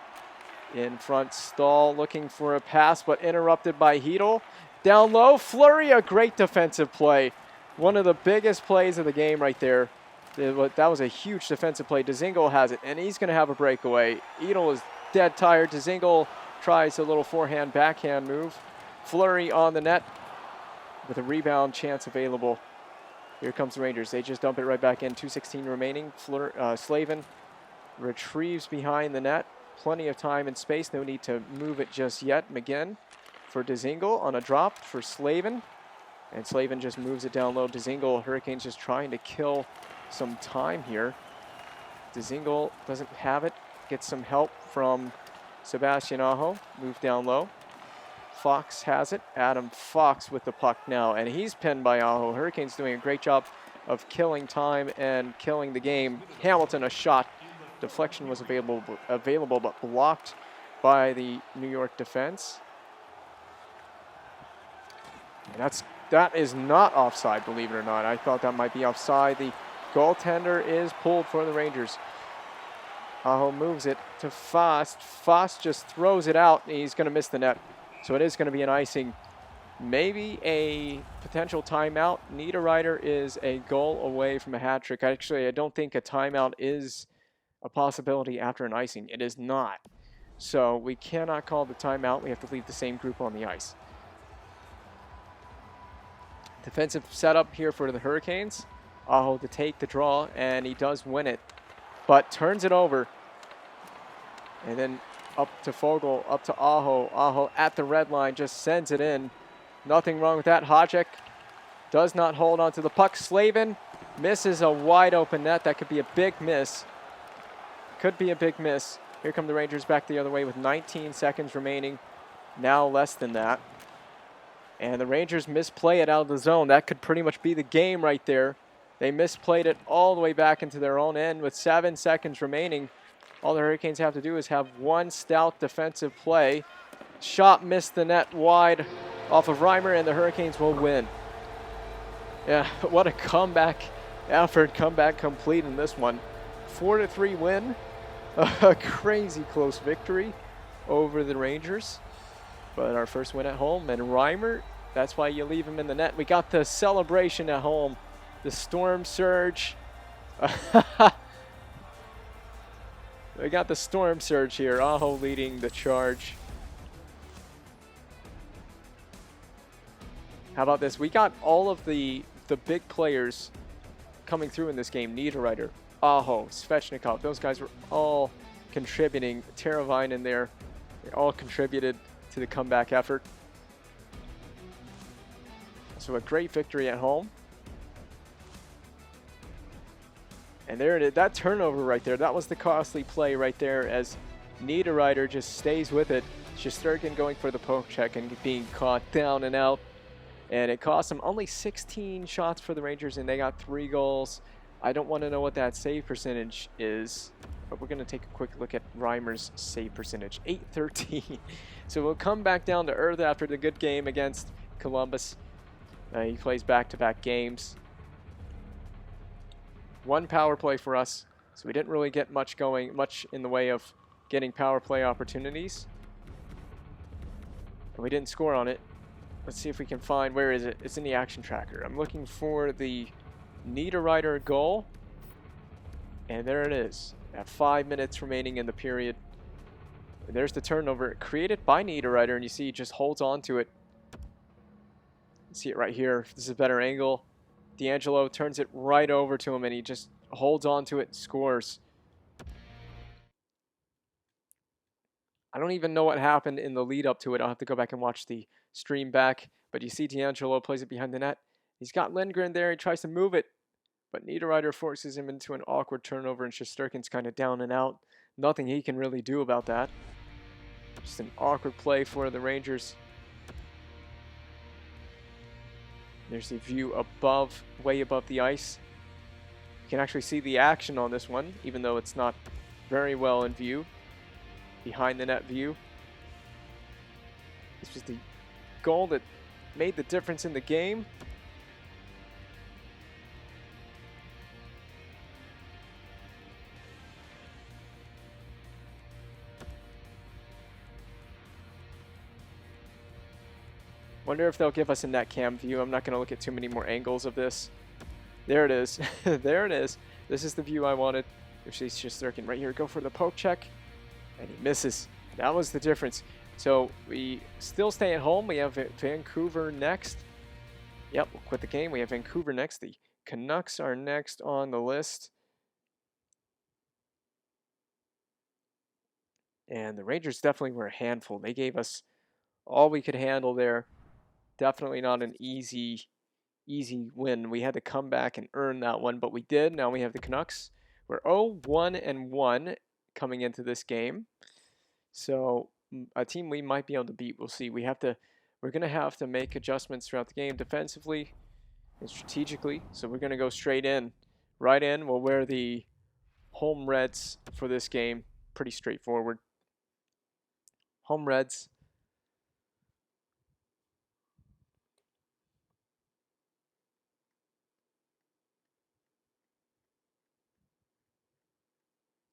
In front, Stahl looking for a pass, but interrupted by Hedl. Down low, Fleury, a great defensive play. One of the biggest plays of the game right there. That was a huge defensive play. Dzingel has it, and he's going to have a breakaway. Hedl is dead tired. Dzingel tries a little forehand, backhand move. Fleury on the net with a rebound chance available. Here comes the Rangers. They just dump it right back in. 2:16 remaining. Slavin retrieves behind the net. Plenty of time and space. No need to move it just yet. McGinn for Dzingel on a drop for Slavin. And Slavin just moves it down low. Dzingel, Hurricanes just trying to kill some time here. Dzingel doesn't have it. Gets some help from Sebastian Aho. Move down low. Fox has it. Adam Fox with the puck now. And he's pinned by Aho. Hurricanes doing a great job of killing time and killing the game. Hamilton a shot. Deflection was available but blocked by the New York defense. And that is not offside, believe it or not. I thought that might be offside. The goaltender is pulled for the Rangers. Aho moves it to Fost. Fost just throws it out, and he's going to miss the net. So it is going to be an icing. Maybe a potential timeout. Niederreiter is a goal away from a hat trick. Actually, I don't think a timeout is a possibility after an icing. It is not. So we cannot call the timeout. We have to leave the same group on the ice. Defensive setup here for the Hurricanes. Aho to take the draw, and he does win it, but turns it over. And then up to Foegele, up to Aho. Aho at the red line, just sends it in. Nothing wrong with that. Hajek does not hold on to the puck. Slavin misses a wide open net. That could be a big miss. Could be a big miss. Here come the Rangers back the other way with 19 seconds remaining. Now less than that. And the Rangers misplay it out of the zone. That could pretty much be the game right there. They misplayed it all the way back into their own end with 7 seconds remaining. All the Hurricanes have to do is have one stout defensive play. Shot missed the net wide off of Reimer, and the Hurricanes will win. Yeah, what a comeback effort, comeback complete in this one. 4-3 win. A crazy close victory over the Rangers. But our first win at home, and Reimer, that's why you leave him in the net. We got the celebration at home the storm surge. We got the storm surge here. Aho leading the charge. How about this? We got all of the big players coming through in this game. Niederreiter, Aho, Svechnikov. Those guys were all contributing. Teravainen in there. They all contributed to the comeback effort. So a great victory at home. And there it is. That turnover right there, that was the costly play right there as Niederreiter just stays with it. Shesterkin going for the poke check and being caught down and out. And it cost them only 16 shots for the Rangers, and they got 3 goals. I don't want to know what that save percentage is, but we're going to take a quick look at Reimer's save percentage, .813. So we'll come back down to earth after the good game against Columbus. He plays back-to-back games. 1 power play for us, so we didn't really get much in the way of getting power play opportunities. And we didn't score on it. Let's see if we can find, where is it? It's in the action tracker. I'm looking for the Niederreiter goal. And there it is. At 5 minutes remaining in the period. And there's the turnover created by Niederreiter, and you see he just holds on to it. See it right here. This is a better angle. D'Angelo turns it right over to him, and he just holds on to it and scores. I don't even know what happened in the lead up to it. I'll have to go back and watch the stream back. But you see D'Angelo plays it behind the net. He's got Lindgren there. He tries to move it. But Niederreiter forces him into an awkward turnover, and Shesterkin's kind of down and out. Nothing he can really do about that. Just an awkward play for the Rangers. There's the view above, way above the ice. You can actually see the action on this one, even though it's not very well in view. Behind the net view. This was the goal that made the difference in the game. Wonder if they'll give us a net cam view. I'm not going to look at too many more angles of this. There it is. There it is. This is the view I wanted. There's Shesterkin right here. Go for the poke check. And he misses. That was the difference. So we still stay at home. We have Vancouver next. Yep, we'll quit the game. We have Vancouver next. The Canucks are next on the list. And the Rangers definitely were a handful. They gave us all we could handle there. Definitely not an easy win. We had to come back and earn that one, but we did. Now we have the Canucks. We're 0-1-1 coming into this game. So a team we might be able to beat. We'll see. We're going to have to make adjustments throughout the game defensively and strategically. So we're going to go straight in. Right in. We'll wear the home Reds for this game. Pretty straightforward. Home Reds.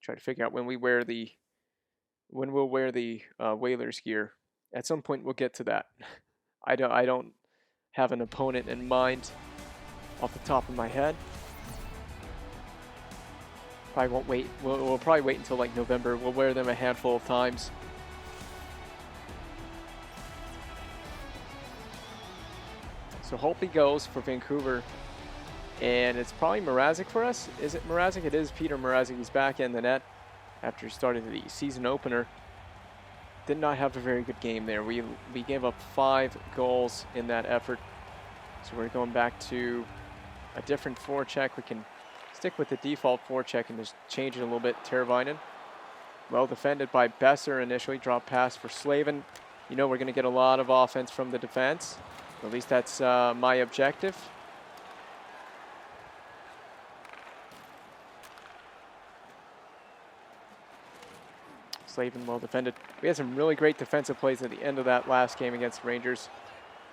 Try to figure out when we'll wear the Whalers gear. At some point we'll get to that. I don't have an opponent in mind off the top of my head. Probably won't wait. We'll probably wait until like November. We'll wear them a handful of times. So Holtby goes for Vancouver. And it's probably Mrazek for us. Is it Mrazek? It is Peter Mrazek. He's back in the net after he started the season opener. Did not have a very good game there. We gave up 5 goals in that effort. So we're going back to a different forecheck. We can stick with the default forecheck and just change it a little bit. Teravainen. Well defended by Besser initially. Drop pass for Slavin. You know we're going to get a lot of offense from the defense. At least that's my objective. Slavin well defended. We had some really great defensive plays at the end of that last game against the Rangers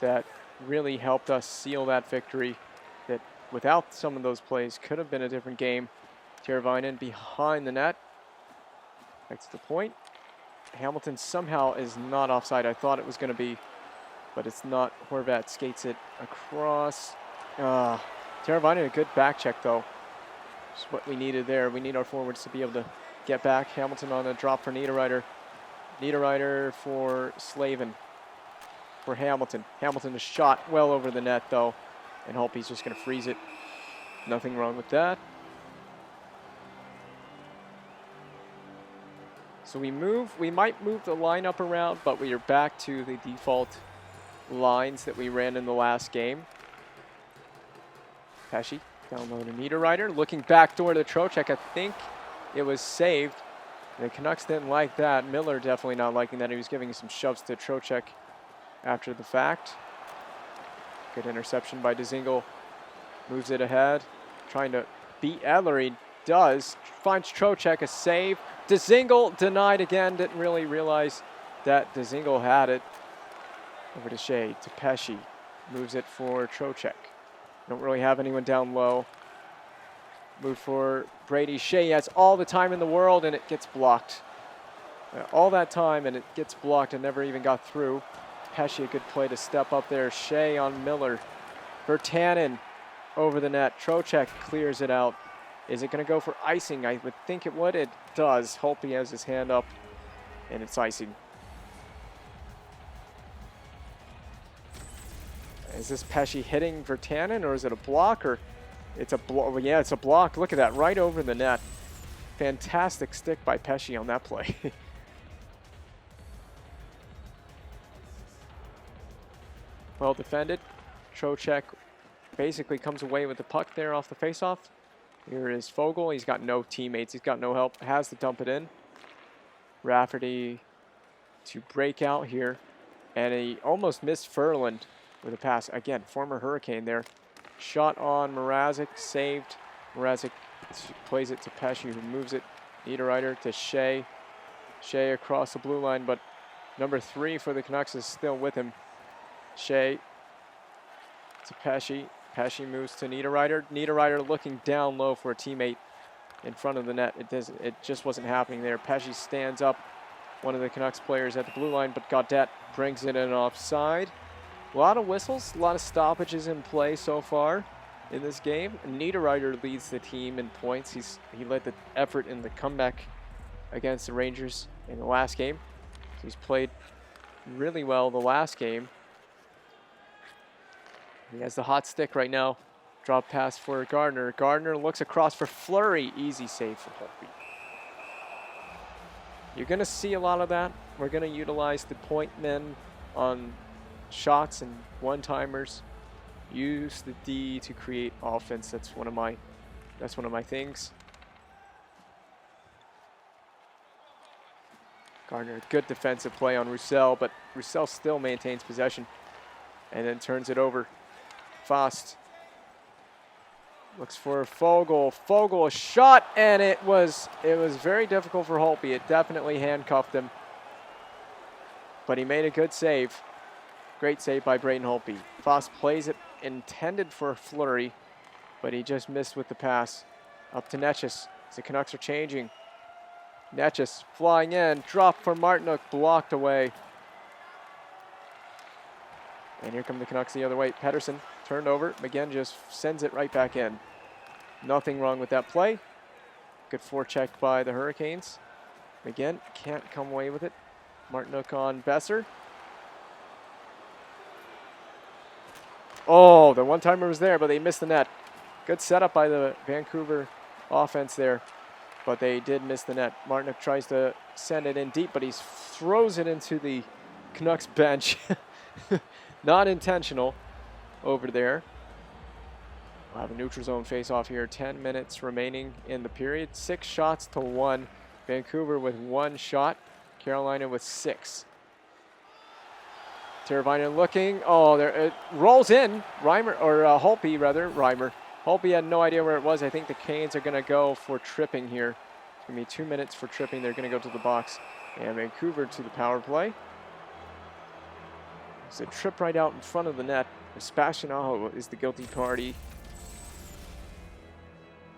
that really helped us seal that victory. That without some of those plays could have been a different game. Teravainen behind the net. Back to the point. Hamilton somehow is not offside. I thought it was going to be, but it's not. Horvat skates it across. Teravainen, a good back check, though. Just what we needed there. We need our forwards to be able to get back. Hamilton on a drop for Niederreiter. Niederreiter for Slavin. For Hamilton. Hamilton is shot well over the net, though. And Holtby's just going to freeze it. Nothing wrong with that. So we might move the lineup around, but we are back to the default lines that we ran in the last game. Pesce down low to Niederreiter. Looking backdoor to Trocheck. I think it was saved. The Canucks didn't like that. Miller definitely not liking that. He was giving some shoves to Trocheck after the fact. Good interception by Dzingel. Moves it ahead. Trying to beat Edler. He does. Finds Trocheck, a save. Dzingel denied again. Didn't really realize that Dzingel had it. Over to Shea, to Pesce. Moves it for Trocheck. Don't really have anyone down low. Move for Brady Shea. He has all the time in the world, and it gets blocked. All that time, and it gets blocked and never even got through. Pesce, a good play to step up there. Shea on Miller. Virtanen over the net. Trocheck clears it out. Is it going to go for icing? I would think it would. It does. Holtby has his hand up, and it's icing. Is this Pesce hitting Virtanen, or is it a block? Or it's a block. Yeah, it's a block. Look at that, right over the net. Fantastic stick by Pesce on that play. Well defended. Trocheck basically comes away with the puck there off the faceoff. Here is Foegele. He's got no teammates. He's got no help. Has to dump it in. Rafferty to break out here. And he almost missed Ferland with a pass. Again, former Hurricane there. Shot on Mrazek. Saved. Mrazek plays it to Pesce, who moves it. Niederreiter to Shea. Shea across the blue line, but number 3 for the Canucks is still with him. Shea to Pesce. Pesce moves to Niederreiter. Niederreiter looking down low for a teammate in front of the net. It just wasn't happening there. Pesce stands up, one of the Canucks players at the blue line, but Gaudette brings it in offside. A lot of whistles, a lot of stoppages in play so far in this game. Niederreiter leads the team in points. He led the effort in the comeback against the Rangers in the last game. So he's played really well the last game. He has the hot stick right now. Drop pass for Gardner. Gardner looks across for Fleury. Easy save for Holtby. You're going to see a lot of that. We're going to utilize the point men on shots and one-timers. Use the D to create offense. That's one of my things. Gardner, good defensive play on Roussel, but Roussel still maintains possession and then turns it over. Fost looks for Foegele. Foegele shot, and it was very difficult for Holtby. It definitely handcuffed him, but he made a good save. Great save by Braden Holtby. Fost plays it intended for Fleury, but he just missed with the pass. Up to Netchus. The Canucks are changing. Netchus flying in. Drop for Martinook. Blocked away. And here come the Canucks the other way. Pettersson turned over. McGinn just sends it right back in. Nothing wrong with that play. Good forecheck by the Hurricanes. McGinn can't come away with it. Martinook on Besser. Oh, the one-timer was there, but they missed the net. Good setup by the Vancouver offense there, but they did miss the net. Martinook tries to send it in deep, but he throws it into the Canucks bench. Not intentional over there. We'll have a neutral zone face-off here. 10 minutes remaining in the period. 6 shots to 1. Vancouver with 1 shot. Carolina with 6. Teravainen looking. Oh, there it rolls in. Holtby rather. Reimer. Holtby had no idea where it was. I think the Canes are going to go for tripping here. It's going to be 2 minutes for tripping. They're going to go to the box. And Vancouver to the power play. It's a trip right out in front of the net. Sebastian Aho is the guilty party.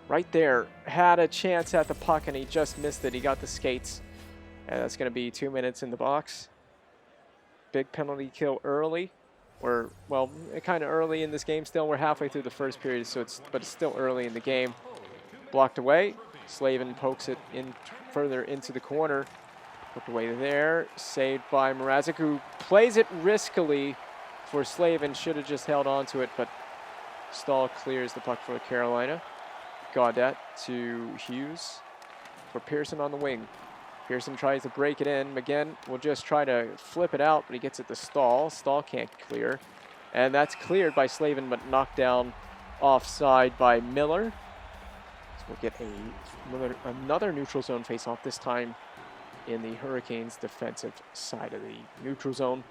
Right there. Had a chance at the puck and he just missed it. He got the skates. And that's going to be 2 minutes in the box. Big penalty kill early We're, well, kind of early in this game still. We're halfway through the first period, but it's still early in the game. Blocked away. Slavin pokes it in further into the corner. Poked away there. Saved by Mrazek, who plays it riskily for Slavin. Should have just held on to it, but Stahl clears the puck for Carolina. Gaudette to Hughes for Pearson on the wing. Pearson tries to break it in. McGinn will just try to flip it out, but he gets it to Stahl. Stahl can't clear. And that's cleared by Slavin, but knocked down offside by Miller. So we'll get another neutral zone faceoff, this time in the Hurricanes' defensive side of the neutral zone.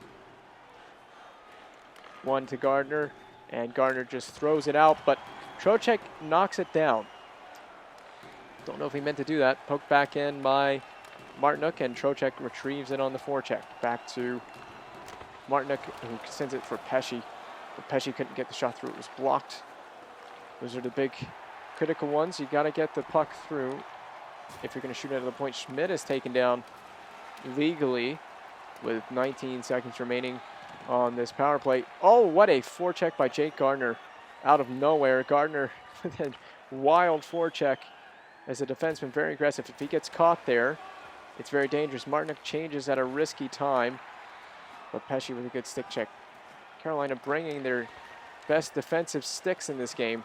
One to Gardner, and Gardner just throws it out, but Trocheck knocks it down. Don't know if he meant to do that. Poked back in by Martinuk, and Trocheck retrieves it on the forecheck. Back to Martinuk, who sends it for Pesce. But Pesce couldn't get the shot through. It was blocked. Those are the big critical ones. You got to get the puck through if you're going to shoot out of the point. Schmidt is taken down legally with 19 seconds remaining on this power play. Oh, what a forecheck by Jake Gardner out of nowhere. Gardner with a wild forecheck as a defenseman, very aggressive. If he gets caught there, it's very dangerous. Martinuk changes at a risky time, but Pesce with a good stick check. Carolina bringing their best defensive sticks in this game.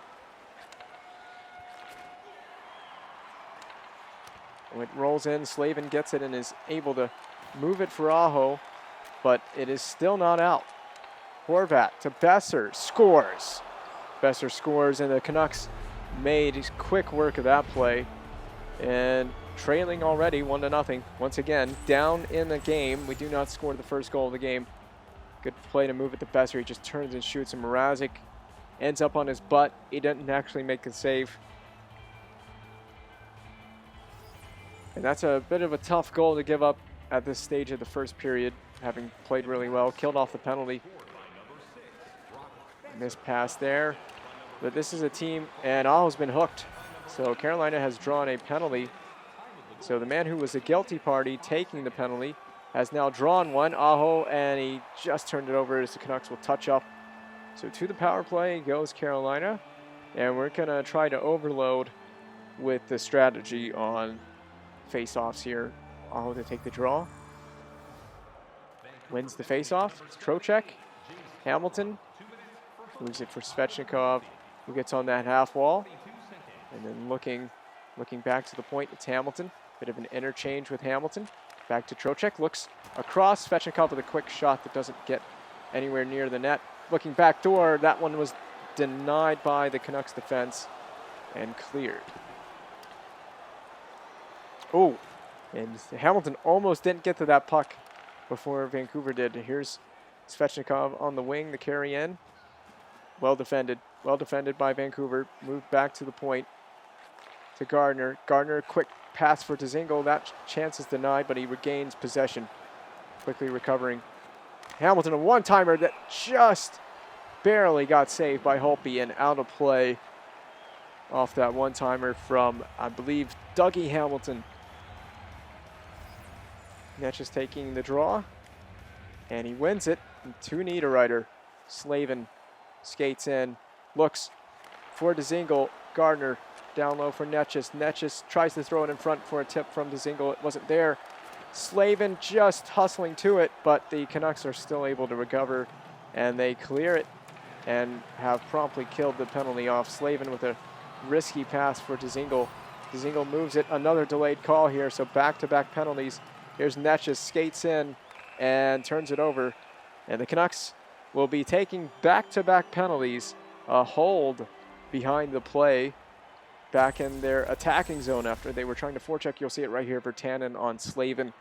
It rolls in, Slavin gets it and is able to move it for Aho, but it is still not out. Horvat to Besser, scores. Besser scores, and the Canucks made quick work of that play. And trailing already 1-0. Once again, down in the game. We do not score the first goal of the game. Good play to move it to Besser. He just turns and shoots, and Mrazek ends up on his butt. He didn't actually make the save. And that's a bit of a tough goal to give up at this stage of the first period, having played really well. Killed off the penalty. Missed pass there. But this is a team, and Aho's been hooked. So Carolina has drawn a penalty. So the man who was the guilty party taking the penalty has now drawn one. Aho, and he just turned it over as the Canucks will touch up. So to the power play goes Carolina. And we're going to try to overload with the strategy on face-offs here. Aho to take the draw. Wins the face-off. It's Trocheck. Hamilton moves it for Svechnikov, who gets on that half wall. And then looking back to the point, it's Hamilton. Bit of an interchange with Hamilton. Back to Trocheck. Looks across. Svechnikov with a quick shot that doesn't get anywhere near the net. Looking back door. That one was denied by the Canucks defense and cleared. Oh, and Hamilton almost didn't get to that puck before Vancouver did. Here's Svechnikov on the wing, the carry in. Well defended by Vancouver. Moved back to the point to Gardner. Gardner, quick pass for Dzingel. That chance is denied, but he regains possession, quickly recovering. Hamilton, a one-timer that just barely got saved by Holtby and out of play off that one-timer from, I believe, Dougie Hamilton. Netsch taking the draw, and he wins it to Niederreiter. Slavin skates in, looks for Dzingel. Gardner down low for Netsch. Netsch tries to throw it in front for a tip from Dzingel. It wasn't there. Slavin just hustling to it, but the Canucks are still able to recover, and they clear it and have promptly killed the penalty off. Slavin with a risky pass for Dzingel. Dzingel moves it. Another delayed call here, so back-to-back penalties. Here's Netsch, skates in and turns it over. And the Canucks will be taking back-to-back penalties. A hold behind the play back in their attacking zone after they were trying to forecheck. You'll see it right here for Tannen on Slavin.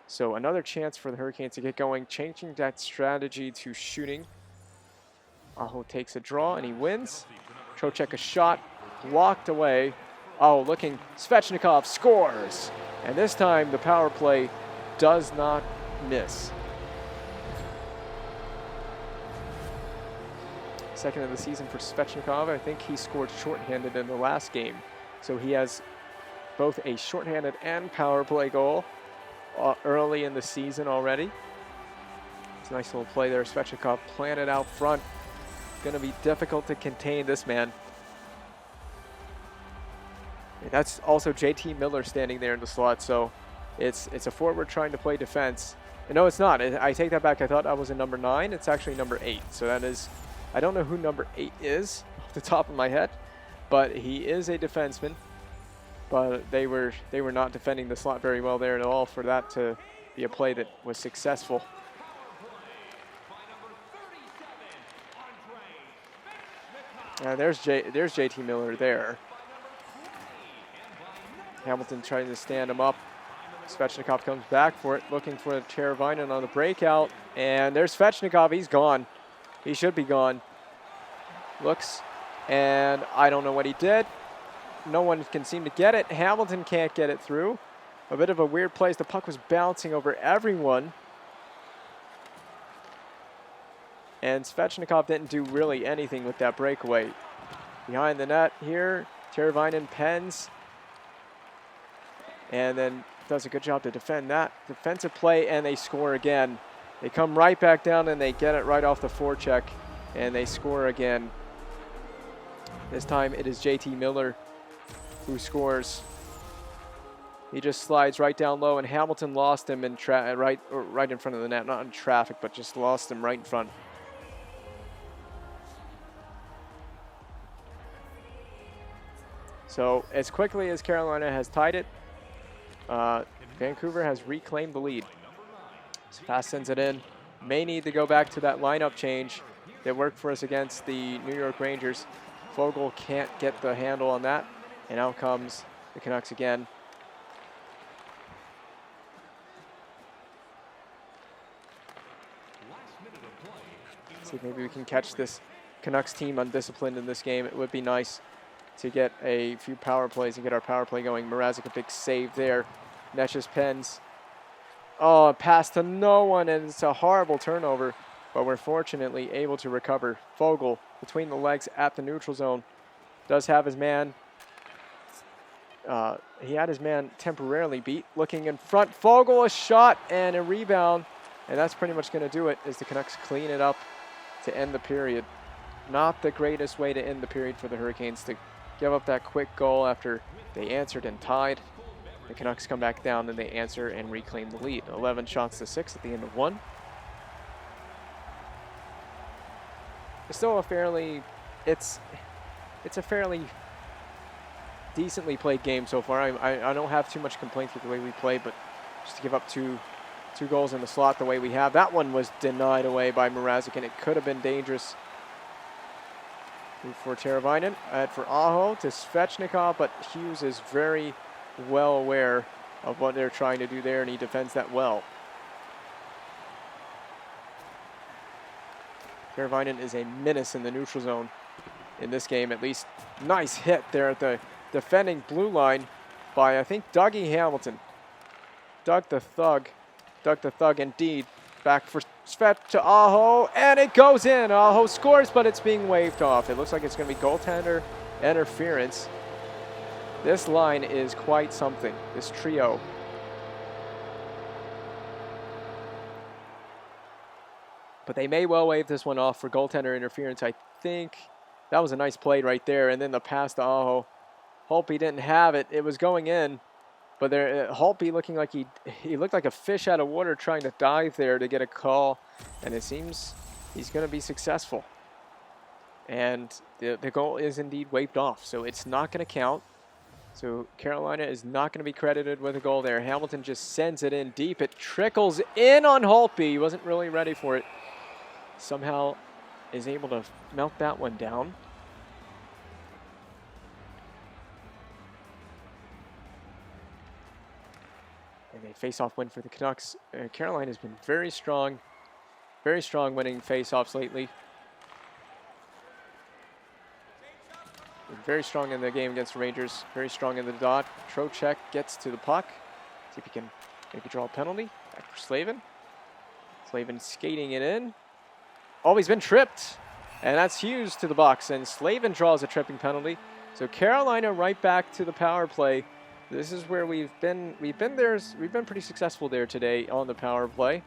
So another chance for the Hurricanes to get going, changing that strategy to shooting. Aho takes a draw and he wins. Trocheck a shot, blocked away. Oh, looking, Svechnikov scores. And this time the power play does not miss. Second of the season for Svechnikov. I think he scored shorthanded in the last game. So he has both a shorthanded and power play goal early in the season already. It's a nice little play there. Svechnikov planted out front. Going to be difficult to contain this man. And that's also JT Miller standing there in the slot, so it's a forward trying to play defense. No, it's not. I take that back. I thought I was in number 9. It's actually number 8. So that is, I don't know who number 8 is off the top of my head, but he is a defenseman. But they were not defending the slot very well there at all for that to be a play that was successful. There's JT Miller there. Hamilton trying to stand him up. Svechnikov comes back for it, looking for Teravainen on the breakout. And there's Svechnikov. He's gone. He should be gone. Looks, and I don't know what he did. No one can seem to get it. Hamilton can't get it through. A bit of a weird place. The puck was bouncing over everyone. And Svechnikov didn't do really anything with that breakaway. Behind the net here, Teravainen pens. And then does a good job to defend that defensive play, and they score again. They come right back down, and they get it right off the forecheck, and they score again. This time it is JT Miller who scores. He just slides right down low, and Hamilton lost him in right in front of the net. Not in traffic, but just lost him right in front. So as quickly as Carolina has tied it, Vancouver has reclaimed the lead. So Fast sends it in. May need to go back to that lineup change that worked for us against the New York Rangers. Fogle can't get the handle on that, and out comes the Canucks again. See if maybe we can catch this Canucks team undisciplined in this game. It would be nice to get a few power plays and get our power play going. Mrazek, a big save there. Netch's pens. Oh, pass to no one, and it's a horrible turnover, but we're fortunately able to recover. Fogle between the legs at the neutral zone. Does have his man. He had his man temporarily beat. Looking in front, Fogle, a shot and a rebound, and that's pretty much going to do it as the Canucks clean it up to end the period. Not the greatest way to end the period for the Hurricanes to give up that quick goal after they answered and tied. The Canucks come back down and they answer and reclaim the lead. 11 shots to 6 at the end of one. It's still a fairly, it's a fairly decently played game so far. I don't have too much complaints with the way we play, but just to give up two goals in the slot the way we have. That one was denied away by Mrazek, and it could have been dangerous. For Teravainen, for Aho to Svechnikov, but Hughes is very well aware of what they're trying to do there, and he defends that well. Teravainen is a menace in the neutral zone in this game, at least. Nice hit there at the defending blue line by, I think, Dougie Hamilton. Doug the Thug indeed. Back for Svet to Aho, and it goes in. Aho scores, but it's being waved off. It looks like it's going to be goaltender interference. This line is quite something, this trio. But they may well wave this one off for goaltender interference. I think that was a nice play right there. And then the pass to Aho. Holtby didn't have it. It was going in. But there, Holtby looking like he looked like a fish out of water trying to dive there to get a call. And it seems he's going to be successful. And the goal is indeed waved off. So it's not going to count. So Carolina is not going to be credited with a goal there. Hamilton just sends it in deep. It trickles in on Holtby. He wasn't really ready for it. Somehow is able to melt that one down. And a face-off win for the Canucks. Carolina has been very strong winning face-offs lately. Been very strong in the game against the Rangers. Very strong in the dot. Trocheck gets to the puck. See if he can maybe draw a penalty. Back for Slavin. Slavin skating it in. Oh, he's been tripped. And that's Hughes to the box. And Slavin draws a tripping penalty. So Carolina right back to the power play. This is where we've been pretty successful there today on the power play.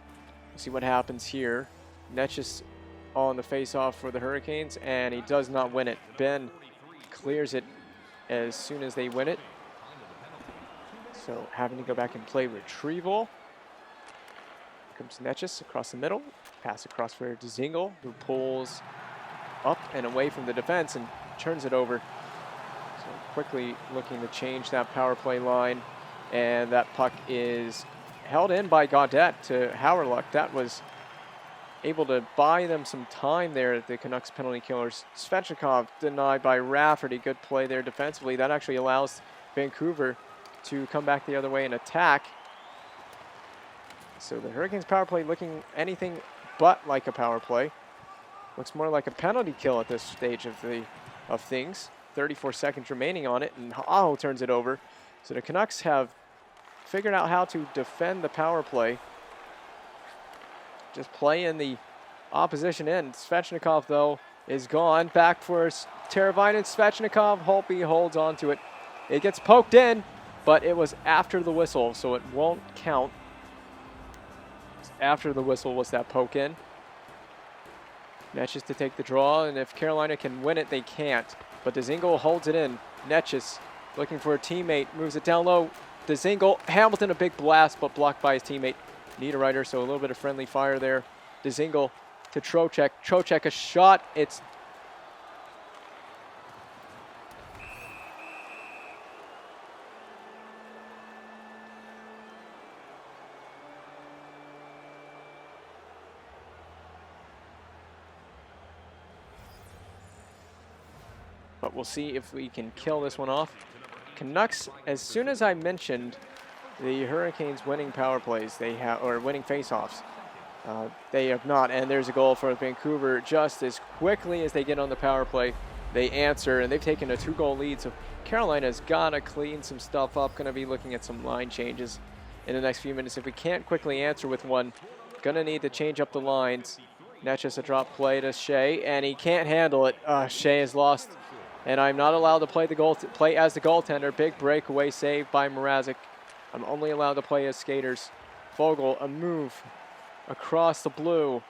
See what happens here. Netchus on the face-off for the Hurricanes, and he does not win it. Ben clears it as soon as they win it. So having to go back and play retrieval. Comes Netchus across the middle. Pass across for Dzingel, who pulls up and away from the defense and turns it over. So quickly looking to change that power play line. And that puck is held in by Gaudette to Howerluck. That was able to buy them some time there at the Canucks penalty killers. Svechnikov denied by Rafferty. Good play there defensively. That actually allows Vancouver to come back the other way and attack. So the Hurricanes power play looking anything but like a power play. Looks more like a penalty kill at this stage of things. 34 seconds remaining on it, and Aho turns it over. So the Canucks have figured out how to defend the power play. Just play in the opposition end. Svechnikov, though, is gone. Back for Teravainen. Svechnikov. Holtby holds on to it. It gets poked in, but it was after the whistle, so it won't count. After the whistle was that poke in. Netchus to take the draw, and if Carolina can win it, they can't. But Dzingel holds it in. Netchus looking for a teammate, moves it down low. Dzingel, Hamilton a big blast, but blocked by his teammate Niederreiter, so a little bit of friendly fire there. Dzingel to Trocheck. Trocheck a shot. It's but we'll see if we can kill this one off. Canucks, as soon as I mentioned the Hurricanes winning power plays, they have, or winning faceoffs, they have not. And there's a goal for Vancouver. Just as quickly as they get on the power play, they answer, and they've taken a 2-goal lead. So Carolina's got to clean some stuff up. Going to be looking at some line changes in the next few minutes. If we can't quickly answer with one, going to need to change up the lines. Netchus a drop play to Shea, and he can't handle it. Shea is lost. And I'm not allowed to play as the goaltender. Big breakaway save by Mrazek. I'm only allowed to play as skaters. Fogle, a move across the blue.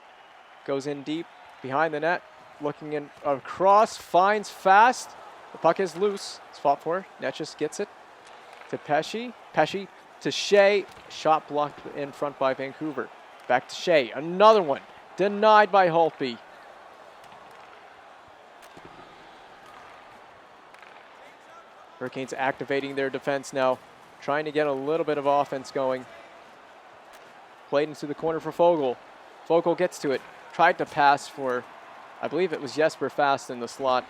Goes in deep behind the net. Looking in across, finds fast. The puck is loose. It's fought for. Netchus gets it to Pesce. Pesce to Shea. Shot blocked in front by Vancouver. Back to Shea. Another one. Denied by Holtby. Hurricanes activating their defense now, trying to get a little bit of offense going. Played into the corner for Fogle. Fogle gets to it. Tried to pass for, I believe it was Jesper Fast in the slot.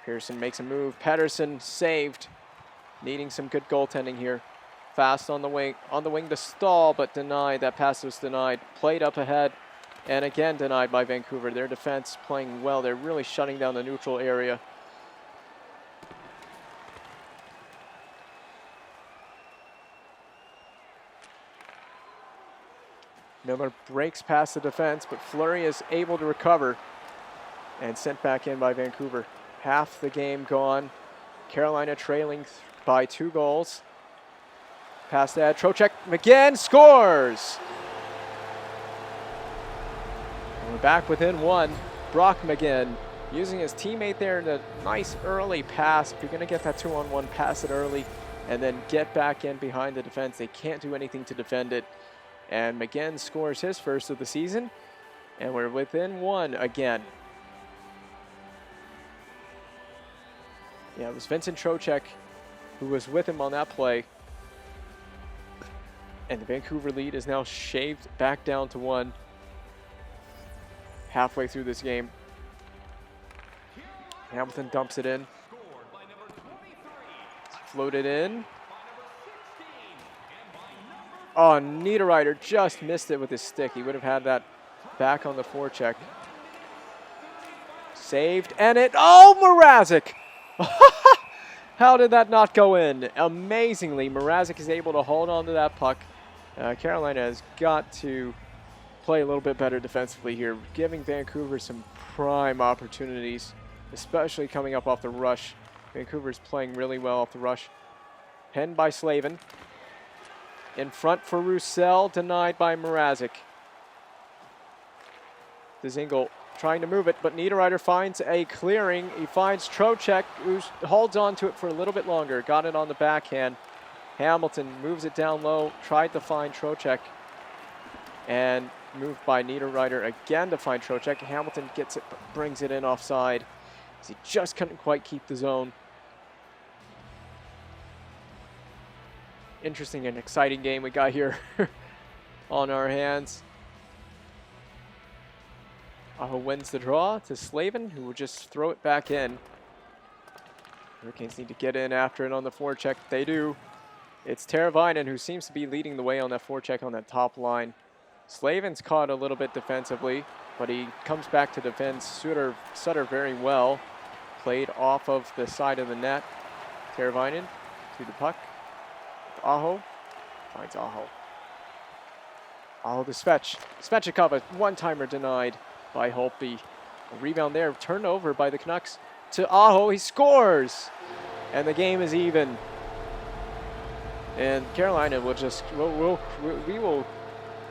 Pearson makes a move. Pettersson saved. Needing some good goaltending here. Fast on the wing to Stahl, but denied. That pass was denied. Played up ahead. And again denied by Vancouver. Their defense playing well. They're really shutting down the neutral area. Miller breaks past the defense, but Fleury is able to recover and sent back in by Vancouver. Half the game gone. Carolina trailing by 2 goals. Pass that. Trocheck again scores. We're back within 1. Brock McGinn using his teammate there in a nice early pass. If you're going to get that 2-on-1, pass it early and then get back in behind the defense. They can't do anything to defend it. And McGinn scores his first of the season. And we're within 1 again. Yeah, it was Vincent Trocheck who was with him on that play. And the Vancouver lead is now shaved back down to 1. Halfway through this game. Hamilton dumps it in. Floated in. Oh, Niederreiter just missed it with his stick. He would have had that back on the forecheck. Saved, and it, oh, Mrazek! How did that not go in? Amazingly, Mrazek is able to hold on to that puck. Carolina has got to play a little bit better defensively here, giving Vancouver some prime opportunities, especially coming up off the rush. Vancouver's playing really well off the rush. Penned by Slavin. In front for Roussel, denied by Mrazek. Dzingel trying to move it, but Niederreiter finds a clearing. He finds Trocheck, who holds on to it for a little bit longer. Got it on the backhand. Hamilton moves it down low, tried to find Trocheck, and moved by Niederreiter again to find Trocheck. Hamilton gets it, but brings it in offside, as he just couldn't quite keep the zone. Interesting and exciting game we got here on our hands. Aho wins the draw to Slavin, who will just throw it back in. Hurricanes need to get in after it on the forecheck. They do. It's Teravainen who seems to be leading the way on that forecheck on that top line. Slavin's caught a little bit defensively, but he comes back to defend Sutter very well. Played off of the side of the net. Teravainen to the puck. Aho finds Aho. Aho to Svech. Svechikov, a one-timer denied by Holtby. A rebound there, turned over by the Canucks to Aho. He scores, and the game is even. And Carolina will just we will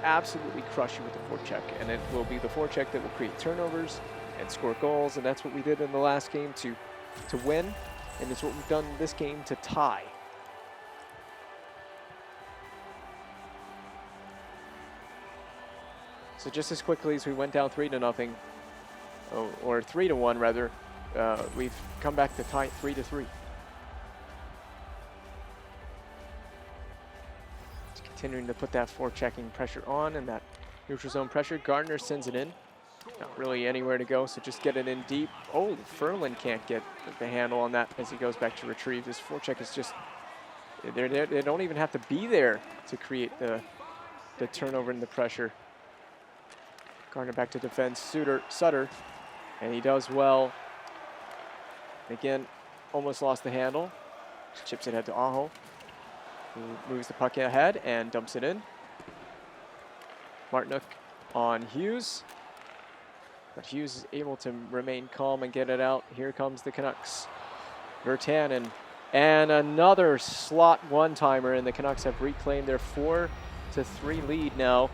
absolutely crush you with the forecheck, and it will be the forecheck that will create turnovers and score goals, and that's what we did in the last game to win, and it's what we've done in this game to tie. So just as quickly as we went down 3-0, or 3-1 rather, we've come back to tie 3-3. Continuing to put that forechecking pressure on and that neutral zone pressure. Gardner sends it in. Not really anywhere to go, so just get it in deep. Oh, Ferland can't get the handle on that as he goes back to retrieve. This forecheck is just, they don't even have to be there to create the turnover and the pressure. Gardner back to defend Sutter, and he does well. Again, almost lost the handle. Chips it ahead to Aho, who moves the puck ahead and dumps it in. Martinook on Hughes, but Hughes is able to remain calm and get it out. Here comes the Canucks. Virtanen, and another slot one-timer, and the Canucks have reclaimed their 4-3 lead now.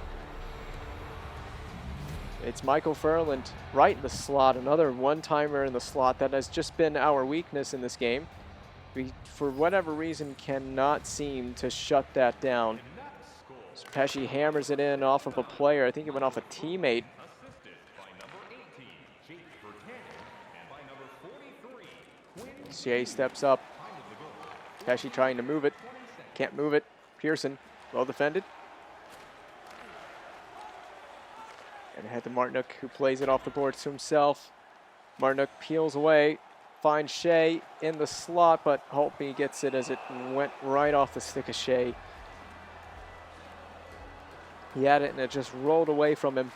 It's Michael Ferland right in the slot, another one-timer in the slot. That has just been our weakness in this game. We, for whatever reason, cannot seem to shut that down. So Pesce hammers it in off of a player. I think it went off a teammate. Shea steps up. Pesce trying to move it. Can't move it. Pearson, well defended. And ahead to Martinook, who plays it off the boards to himself. Martinook peels away, finds Shea in the slot, but Holtby gets it as it went right off the stick of Shea. He had it and it just rolled away from him.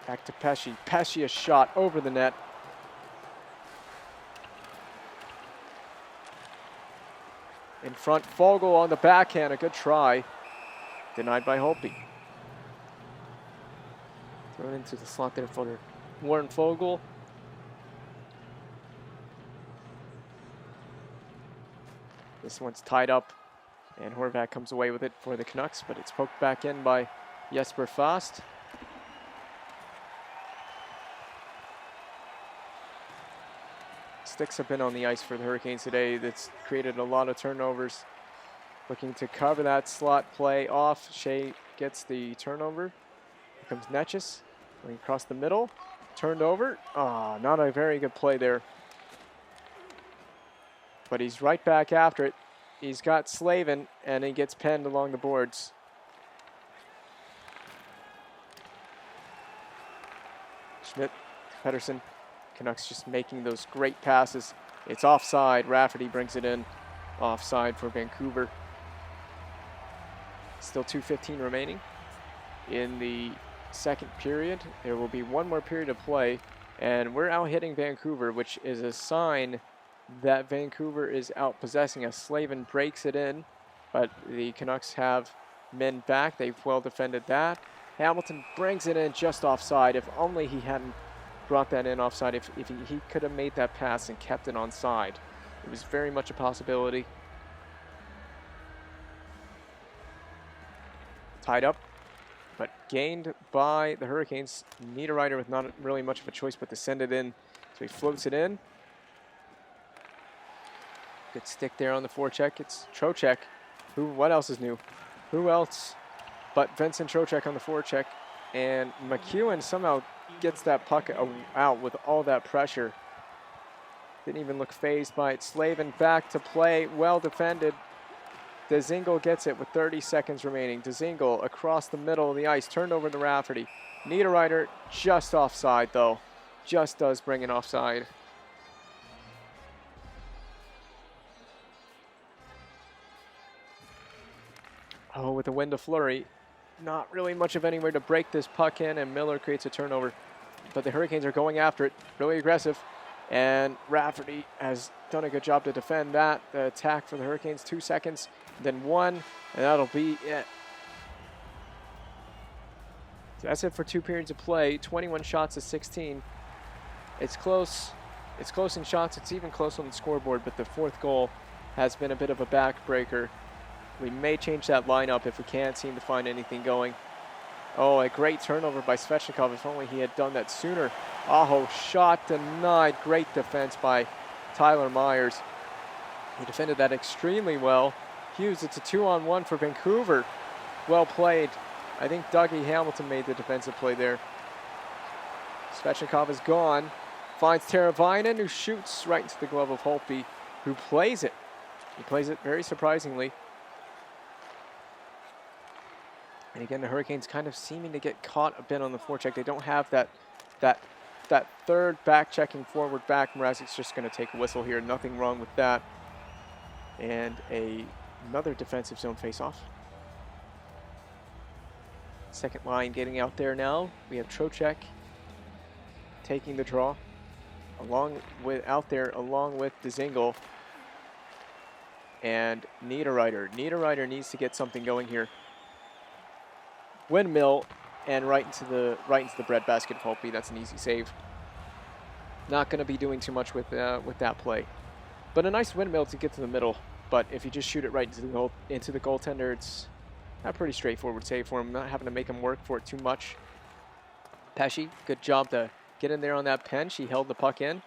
Back to Pesce. Pesce, a shot over the net. In front, Fogle on the backhand, a good try. Denied by Holtby. Thrown into the slot there for Warren Fogle. This one's tied up, and Horvath comes away with it for the Canucks, but it's poked back in by Jesper Fast. Sticks have been on the ice for the Hurricanes today. That's created a lot of turnovers. Looking to cover that slot play off. Shea gets the turnover. Here comes Netchis going across the middle. Turned over. Ah, not a very good play there. But he's right back after it. He's got Slavin, and he gets penned along the boards. Schmidt, Pettersson. Canucks just making those great passes. It's offside. Rafferty brings it in. Offside for Vancouver. Still 2:15 remaining in the second period. There will be one more period of play, and we're out hitting Vancouver, which is a sign that Vancouver is out possessing us. Slavin breaks it in, but the Canucks have men back. They've well defended that. Hamilton brings it in just offside. If only he hadn't brought that in offside. If he could have made that pass and kept it onside. It was very much a possibility. Tied up, but gained by the Hurricanes. Niederreiter with not really much of a choice but to send it in. So he floats it in. Good stick there on the forecheck. It's Trocheck. What else is new? Who else but Vincent Trocheck on the forecheck? And McEwen somehow gets that puck out with all that pressure. Didn't even look phased by it. Slavin back to play. Well defended. Dzingel gets it with 30 seconds remaining. Dzingel across the middle of the ice. Turned over to Rafferty. Niederreiter just offside, though. Just does bring it offside. Oh, with the wind of flurry. Not really much of anywhere to break this puck in, and Miller creates a turnover. But the Hurricanes are going after it. Really aggressive. And Rafferty has done a good job to defend that. The attack for the Hurricanes, 2 seconds, then 1, and that'll be it. So that's it for 2 periods of play. 21 shots to 16. It's close. It's close in shots. It's even close on the scoreboard, but the 4th goal has been a bit of a backbreaker. We may change that lineup if we can't seem to find anything going. Oh, a great turnover by Svechnikov. If only he had done that sooner. Aho, shot denied. Great defense by Tyler Myers. He defended that extremely well. Hughes, it's a 2-on-1 for Vancouver. Well played. I think Dougie Hamilton made the defensive play there. Svechnikov is gone. Finds Teravainen, who shoots right into the glove of Holtby, who plays it. He plays it very surprisingly. And again, the Hurricanes kind of seeming to get caught a bit on the forecheck. They don't have that third back-checking forward back. Mrazek's just going to take a whistle here. Nothing wrong with that. And another defensive zone face-off. Second line getting out there now. We have Trocheck taking the draw along with Dzingel and Niederreiter. Niederreiter needs to get something going here. Windmill and right into the breadbasket of Holtby. That's an easy save. Not going to be doing too much with that play, but a nice windmill to get to the middle. But if you just shoot it right into the goaltender, it's a pretty straightforward save for him. Not having to make him work for it too much. Pesce, good job to get in there on that pinch. He held the puck in,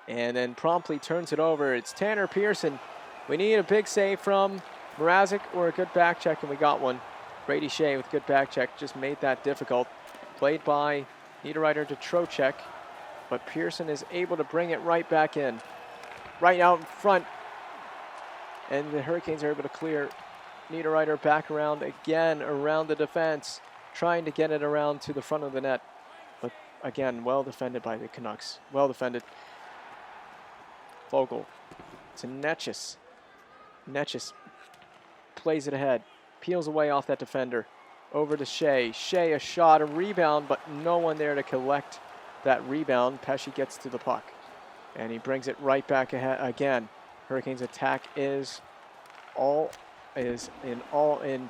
and then promptly turns it over. It's Tanner Pearson. We need a big save from Mrazek or a good back check, and we got one. Brady Shea with good back check just made that difficult. Played by Niederreiter to Trocheck, but Pearson is able to bring it right back in. Right out in front. And the Hurricanes are able to clear. Niederreiter back around again around the defense, trying to get it around to the front of the net. But again, well defended by the Canucks. Well defended. Vogel to Netchis. Netchis plays it ahead. Peels away off that defender. Over to Shea. Shea, a shot, a rebound, but no one there to collect that rebound. Pesce gets to the puck, and he brings it right back ahead again. Hurricanes attack is in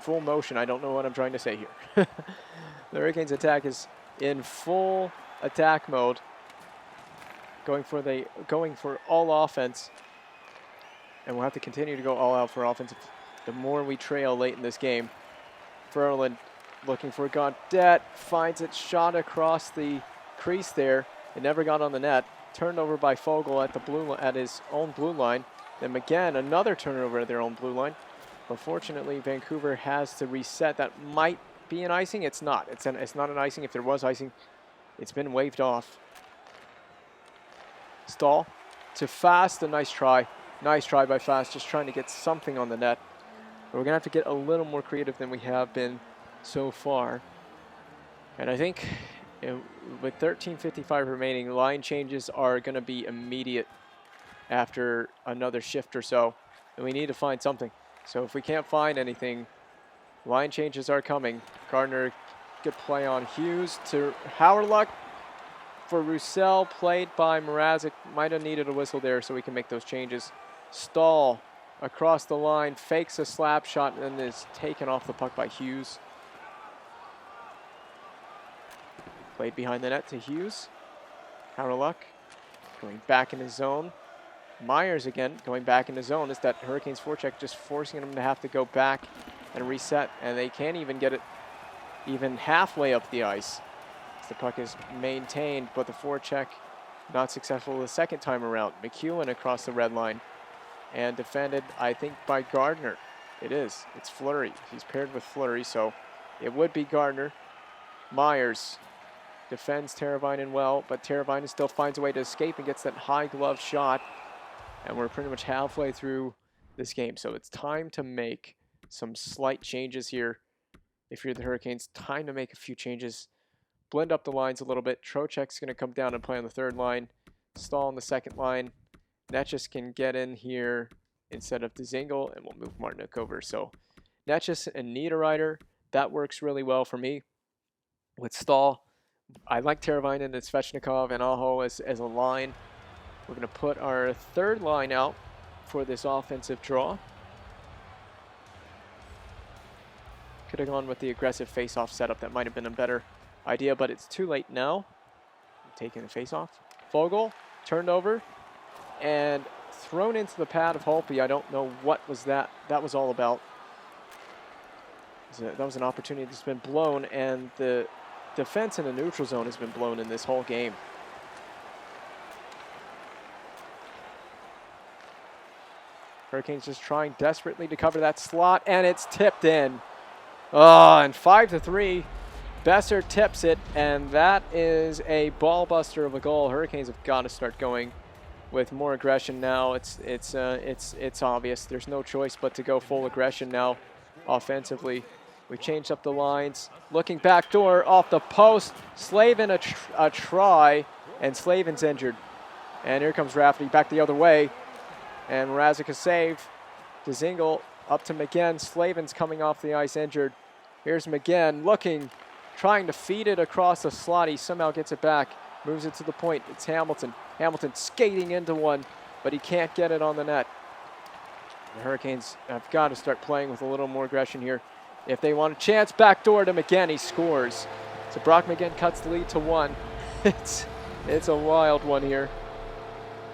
full motion. I don't know what I'm trying to say here. The Hurricanes attack is in full attack mode, going for all offense, and we'll have to continue to go all out for offense the more we trail late in this game. Ferland looking for Gaudette, finds it, shot across the crease there. It never got on the net. Turned over by Fogle at his own blue line. Then again, another turnover at their own blue line. But fortunately, Vancouver has to reset. That might be an icing. It's not. It's not an icing. If there was icing, it's been waved off. Stahl to Fast. A nice try. Nice try by Fast, just trying to get something on the net. But we're going to have to get a little more creative than we have been so far. And I think with 13:55 remaining, line changes are going to be immediate after another shift or so. And we need to find something. So if we can't find anything, line changes are coming. Gardner, good play on Hughes to Howerluck for Roussel, played by Mrazek. Might have needed a whistle there so we can make those changes. Stahl across the line, fakes a slap shot, and then is taken off the puck by Hughes. Played behind the net to Hughes. Counter luck. Going back in his zone. Myers again going back in the zone. It's that Hurricanes forecheck just forcing them to have to go back and reset. And they can't even get it even halfway up the ice. The puck is maintained, but the forecheck not successful the second time around. McEwen across the red line and defended, I think, by Gardner. It is. It's Fleury. He's paired with Fleury, so it would be Gardner. Myers defends Teravainen well, but Teravainen still finds a way to escape and gets that high glove shot. And we're pretty much halfway through this game, so it's time to make some slight changes here. If you're the Hurricanes, time to make a few changes. Blend up the lines a little bit. Trocheck's going to come down and play on the third line. Stahl on the second line. Netchus can get in here instead of Dzingel, and we'll move Martinook over. So Netchus and Niederreiter, that works really well for me. With Stahl, I like Teravainen and Svechnikov and Aho as a line. We're going to put our third line out for this offensive draw. Could have gone with the aggressive face-off setup. That might have been a better idea, but it's too late now. Taking the face-off. Fogle turned over and thrown into the pad of Holtby. I don't know what was that was all about. That was an opportunity that's been blown, and the defense in the neutral zone has been blown in this whole game. Hurricanes just trying desperately to cover that slot, and it's tipped in. Oh, and 5-3. Besser tips it, and that is a ball buster of a goal. Hurricanes have got to start going with more aggression now. It's obvious. There's no choice but to go full aggression now offensively. We changed up the lines. Looking backdoor off the post. Slavin a try, and Slavin's injured. And here comes Rafferty back the other way. And Mrazek a save. Dzingel up to McGinn. Slavin's coming off the ice injured. Here's McGinn looking, trying to feed it across the slot. He somehow gets it back, moves it to the point. It's Hamilton. Hamilton skating into one, but he can't get it on the net. The Hurricanes have got to start playing with a little more aggression here if they want a chance. Backdoor to McGinn. He scores. So Brock McGinn cuts the lead to 1. It's a wild one here.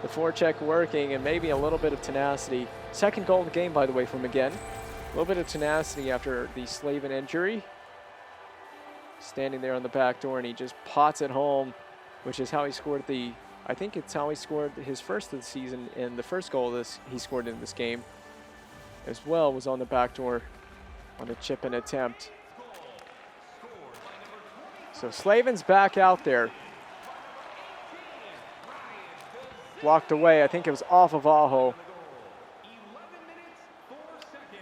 The forecheck working and maybe a little bit of tenacity. Second goal of the game, by the way, from McGinn. A little bit of tenacity after the Slavin injury. Standing there on the back door, and he just pots it home, which is how he scored I think it's how he scored his first of the season, and the first goal he scored in this game as well was on the back door on a chip and attempt. So Slavin's back out there. Blocked away. I think it was off of Aho.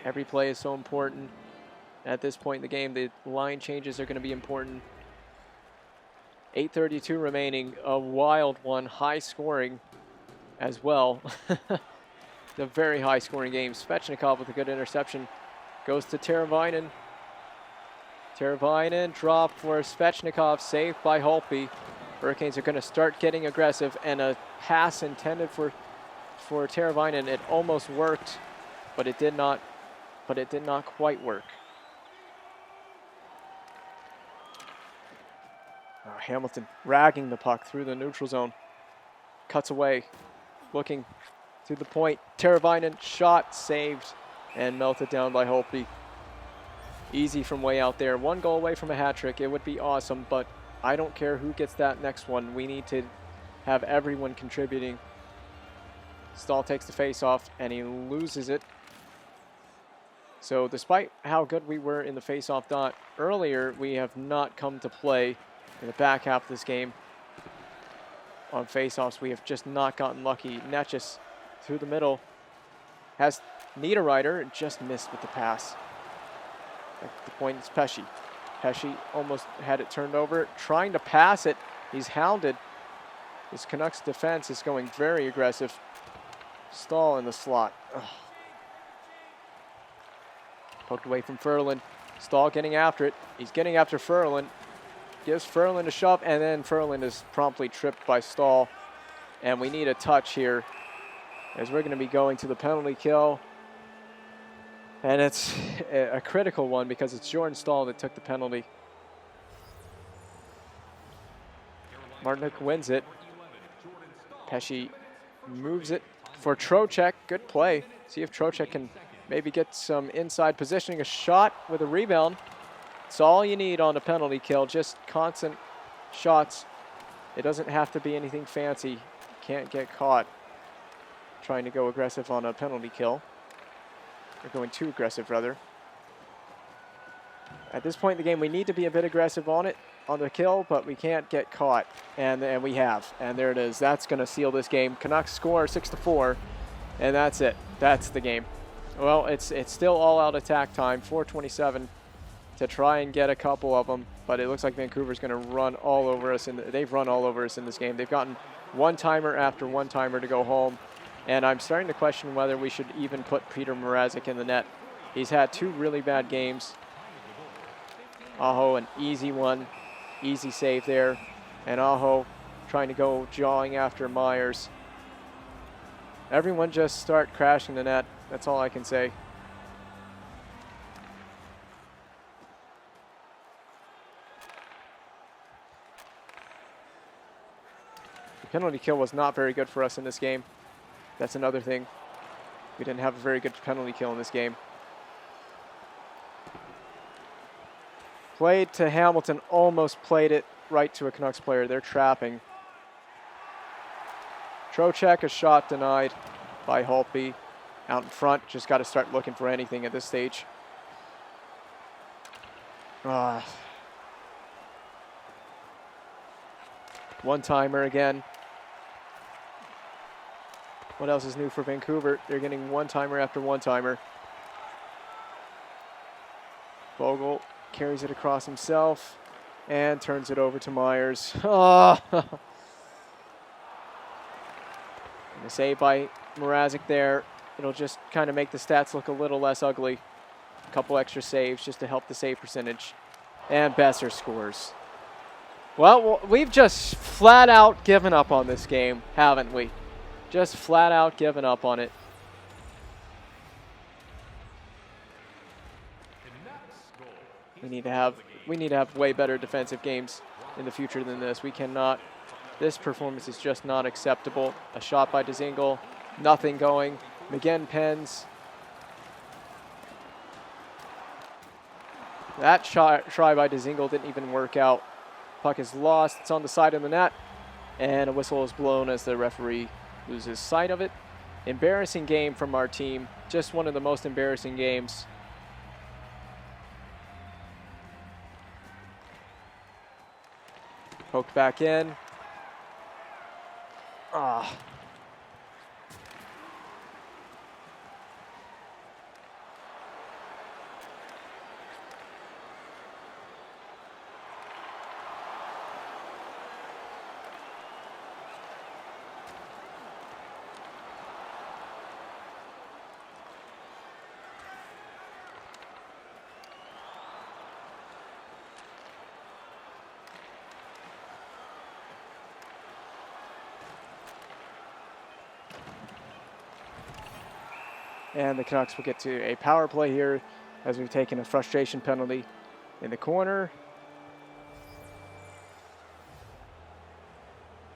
Every play is so important. At this point in the game, the line changes are going to be important. 8:32 remaining. A wild one. High scoring as well. A very high scoring game. Svechnikov with a good interception. Goes to Teravainen. Teravainen dropped for Svechnikov. Saved by Holtby. Hurricanes are going to start getting aggressive, and a pass intended for Teravainen. It almost worked, but it did not quite work. Hamilton ragging the puck through the neutral zone. Cuts away, looking to the point. Teravainen shot, saved, and melted down by Holtby. Easy from way out there. 1 goal away from a hat trick. It would be awesome, but I don't care who gets that next one. We need to have everyone contributing. Stahl takes the face off, and he loses it. So despite how good we were in the face-off dot earlier, we have not come to play in the back half of this game. On face-offs, we have just not gotten lucky. Netchus through the middle has Niederreiter, just missed with the pass. At the point, it's Pesce. Pesce almost had it turned over, trying to pass it. He's hounded. This Canucks defense is going very aggressive. Stahl in the slot. Ugh. Poked away from Ferland. Stahl getting after it. He's getting after Ferland. Gives Ferland a shove, and then Ferland is promptly tripped by Stahl. And we need a touch here, as we're going to be going to the penalty kill. And it's a critical one because it's Jordan Stahl that took the penalty. Martinick wins it. Pesci moves it for Trocheck. Good play. See if Trocheck can maybe get some inside positioning. A shot with a rebound. It's all you need on a penalty kill. Just constant shots. It doesn't have to be anything fancy. You can't get caught trying to go aggressive on a penalty kill. Or going too aggressive, rather. At this point in the game, we need to be a bit aggressive on it, on the kill, but we can't get caught. And we have. And there it is. That's going to seal this game. Canucks score 6-4, and that's it. That's the game. Well, it's still all-out attack time. 4:27 to try and get a couple of them, but it looks like Vancouver's going to run all over us. They've run all over us in this game. They've gotten one-timer after one-timer to go home, and I'm starting to question whether we should even put Peter Mrazek in the net. He's had 2 really bad games. Aho, an easy one. Easy save there. And Aho trying to go jawing after Myers. Everyone just start crashing the net. That's all I can say. The penalty kill was not very good for us in this game. That's another thing. We didn't have a very good penalty kill in this game. Played to Hamilton, almost played it right to a Canucks player. They're trapping. Trocheck, a shot denied by Holtby. Out in front, just got to start looking for anything at this stage. One-timer again. What else is new for Vancouver? They're getting one-timer after one-timer. Vogel carries it across himself and turns it over to Myers. Oh. And a save by Mrazek there. It'll just kind of make the stats look a little less ugly. A couple extra saves just to help the save percentage. And Besser scores. Well, we've just flat out given up on this game, haven't we? Just flat out given up on it. We need to have way better defensive games in the future than this. We cannot. This performance is just not acceptable. A shot by Dzingel, nothing going. McGinn pens. That try by Dzingel didn't even work out. Puck is lost. It's on the side of the net, and a whistle is blown as the referee loses sight of it. Embarrassing game from our team. Just one of the most embarrassing games. Poked back in. And the Canucks will get to a power play here as we've taken a frustration penalty in the corner.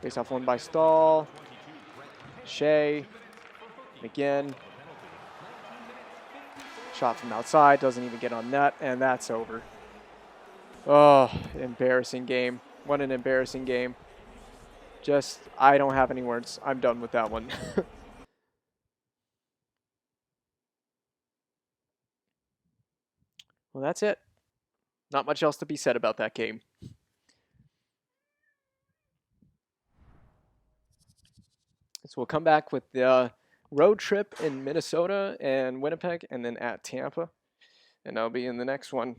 Face off one by Stahl. Shea. McGinn. Shot from outside, doesn't even get on net, and that's over. Oh, embarrassing game. What an embarrassing game. Just, I don't have any words. I'm done with that one. Well, that's it. Not much else to be said about that game. So we'll come back with the road trip in Minnesota and Winnipeg, and then at Tampa. And I'll be in the next one.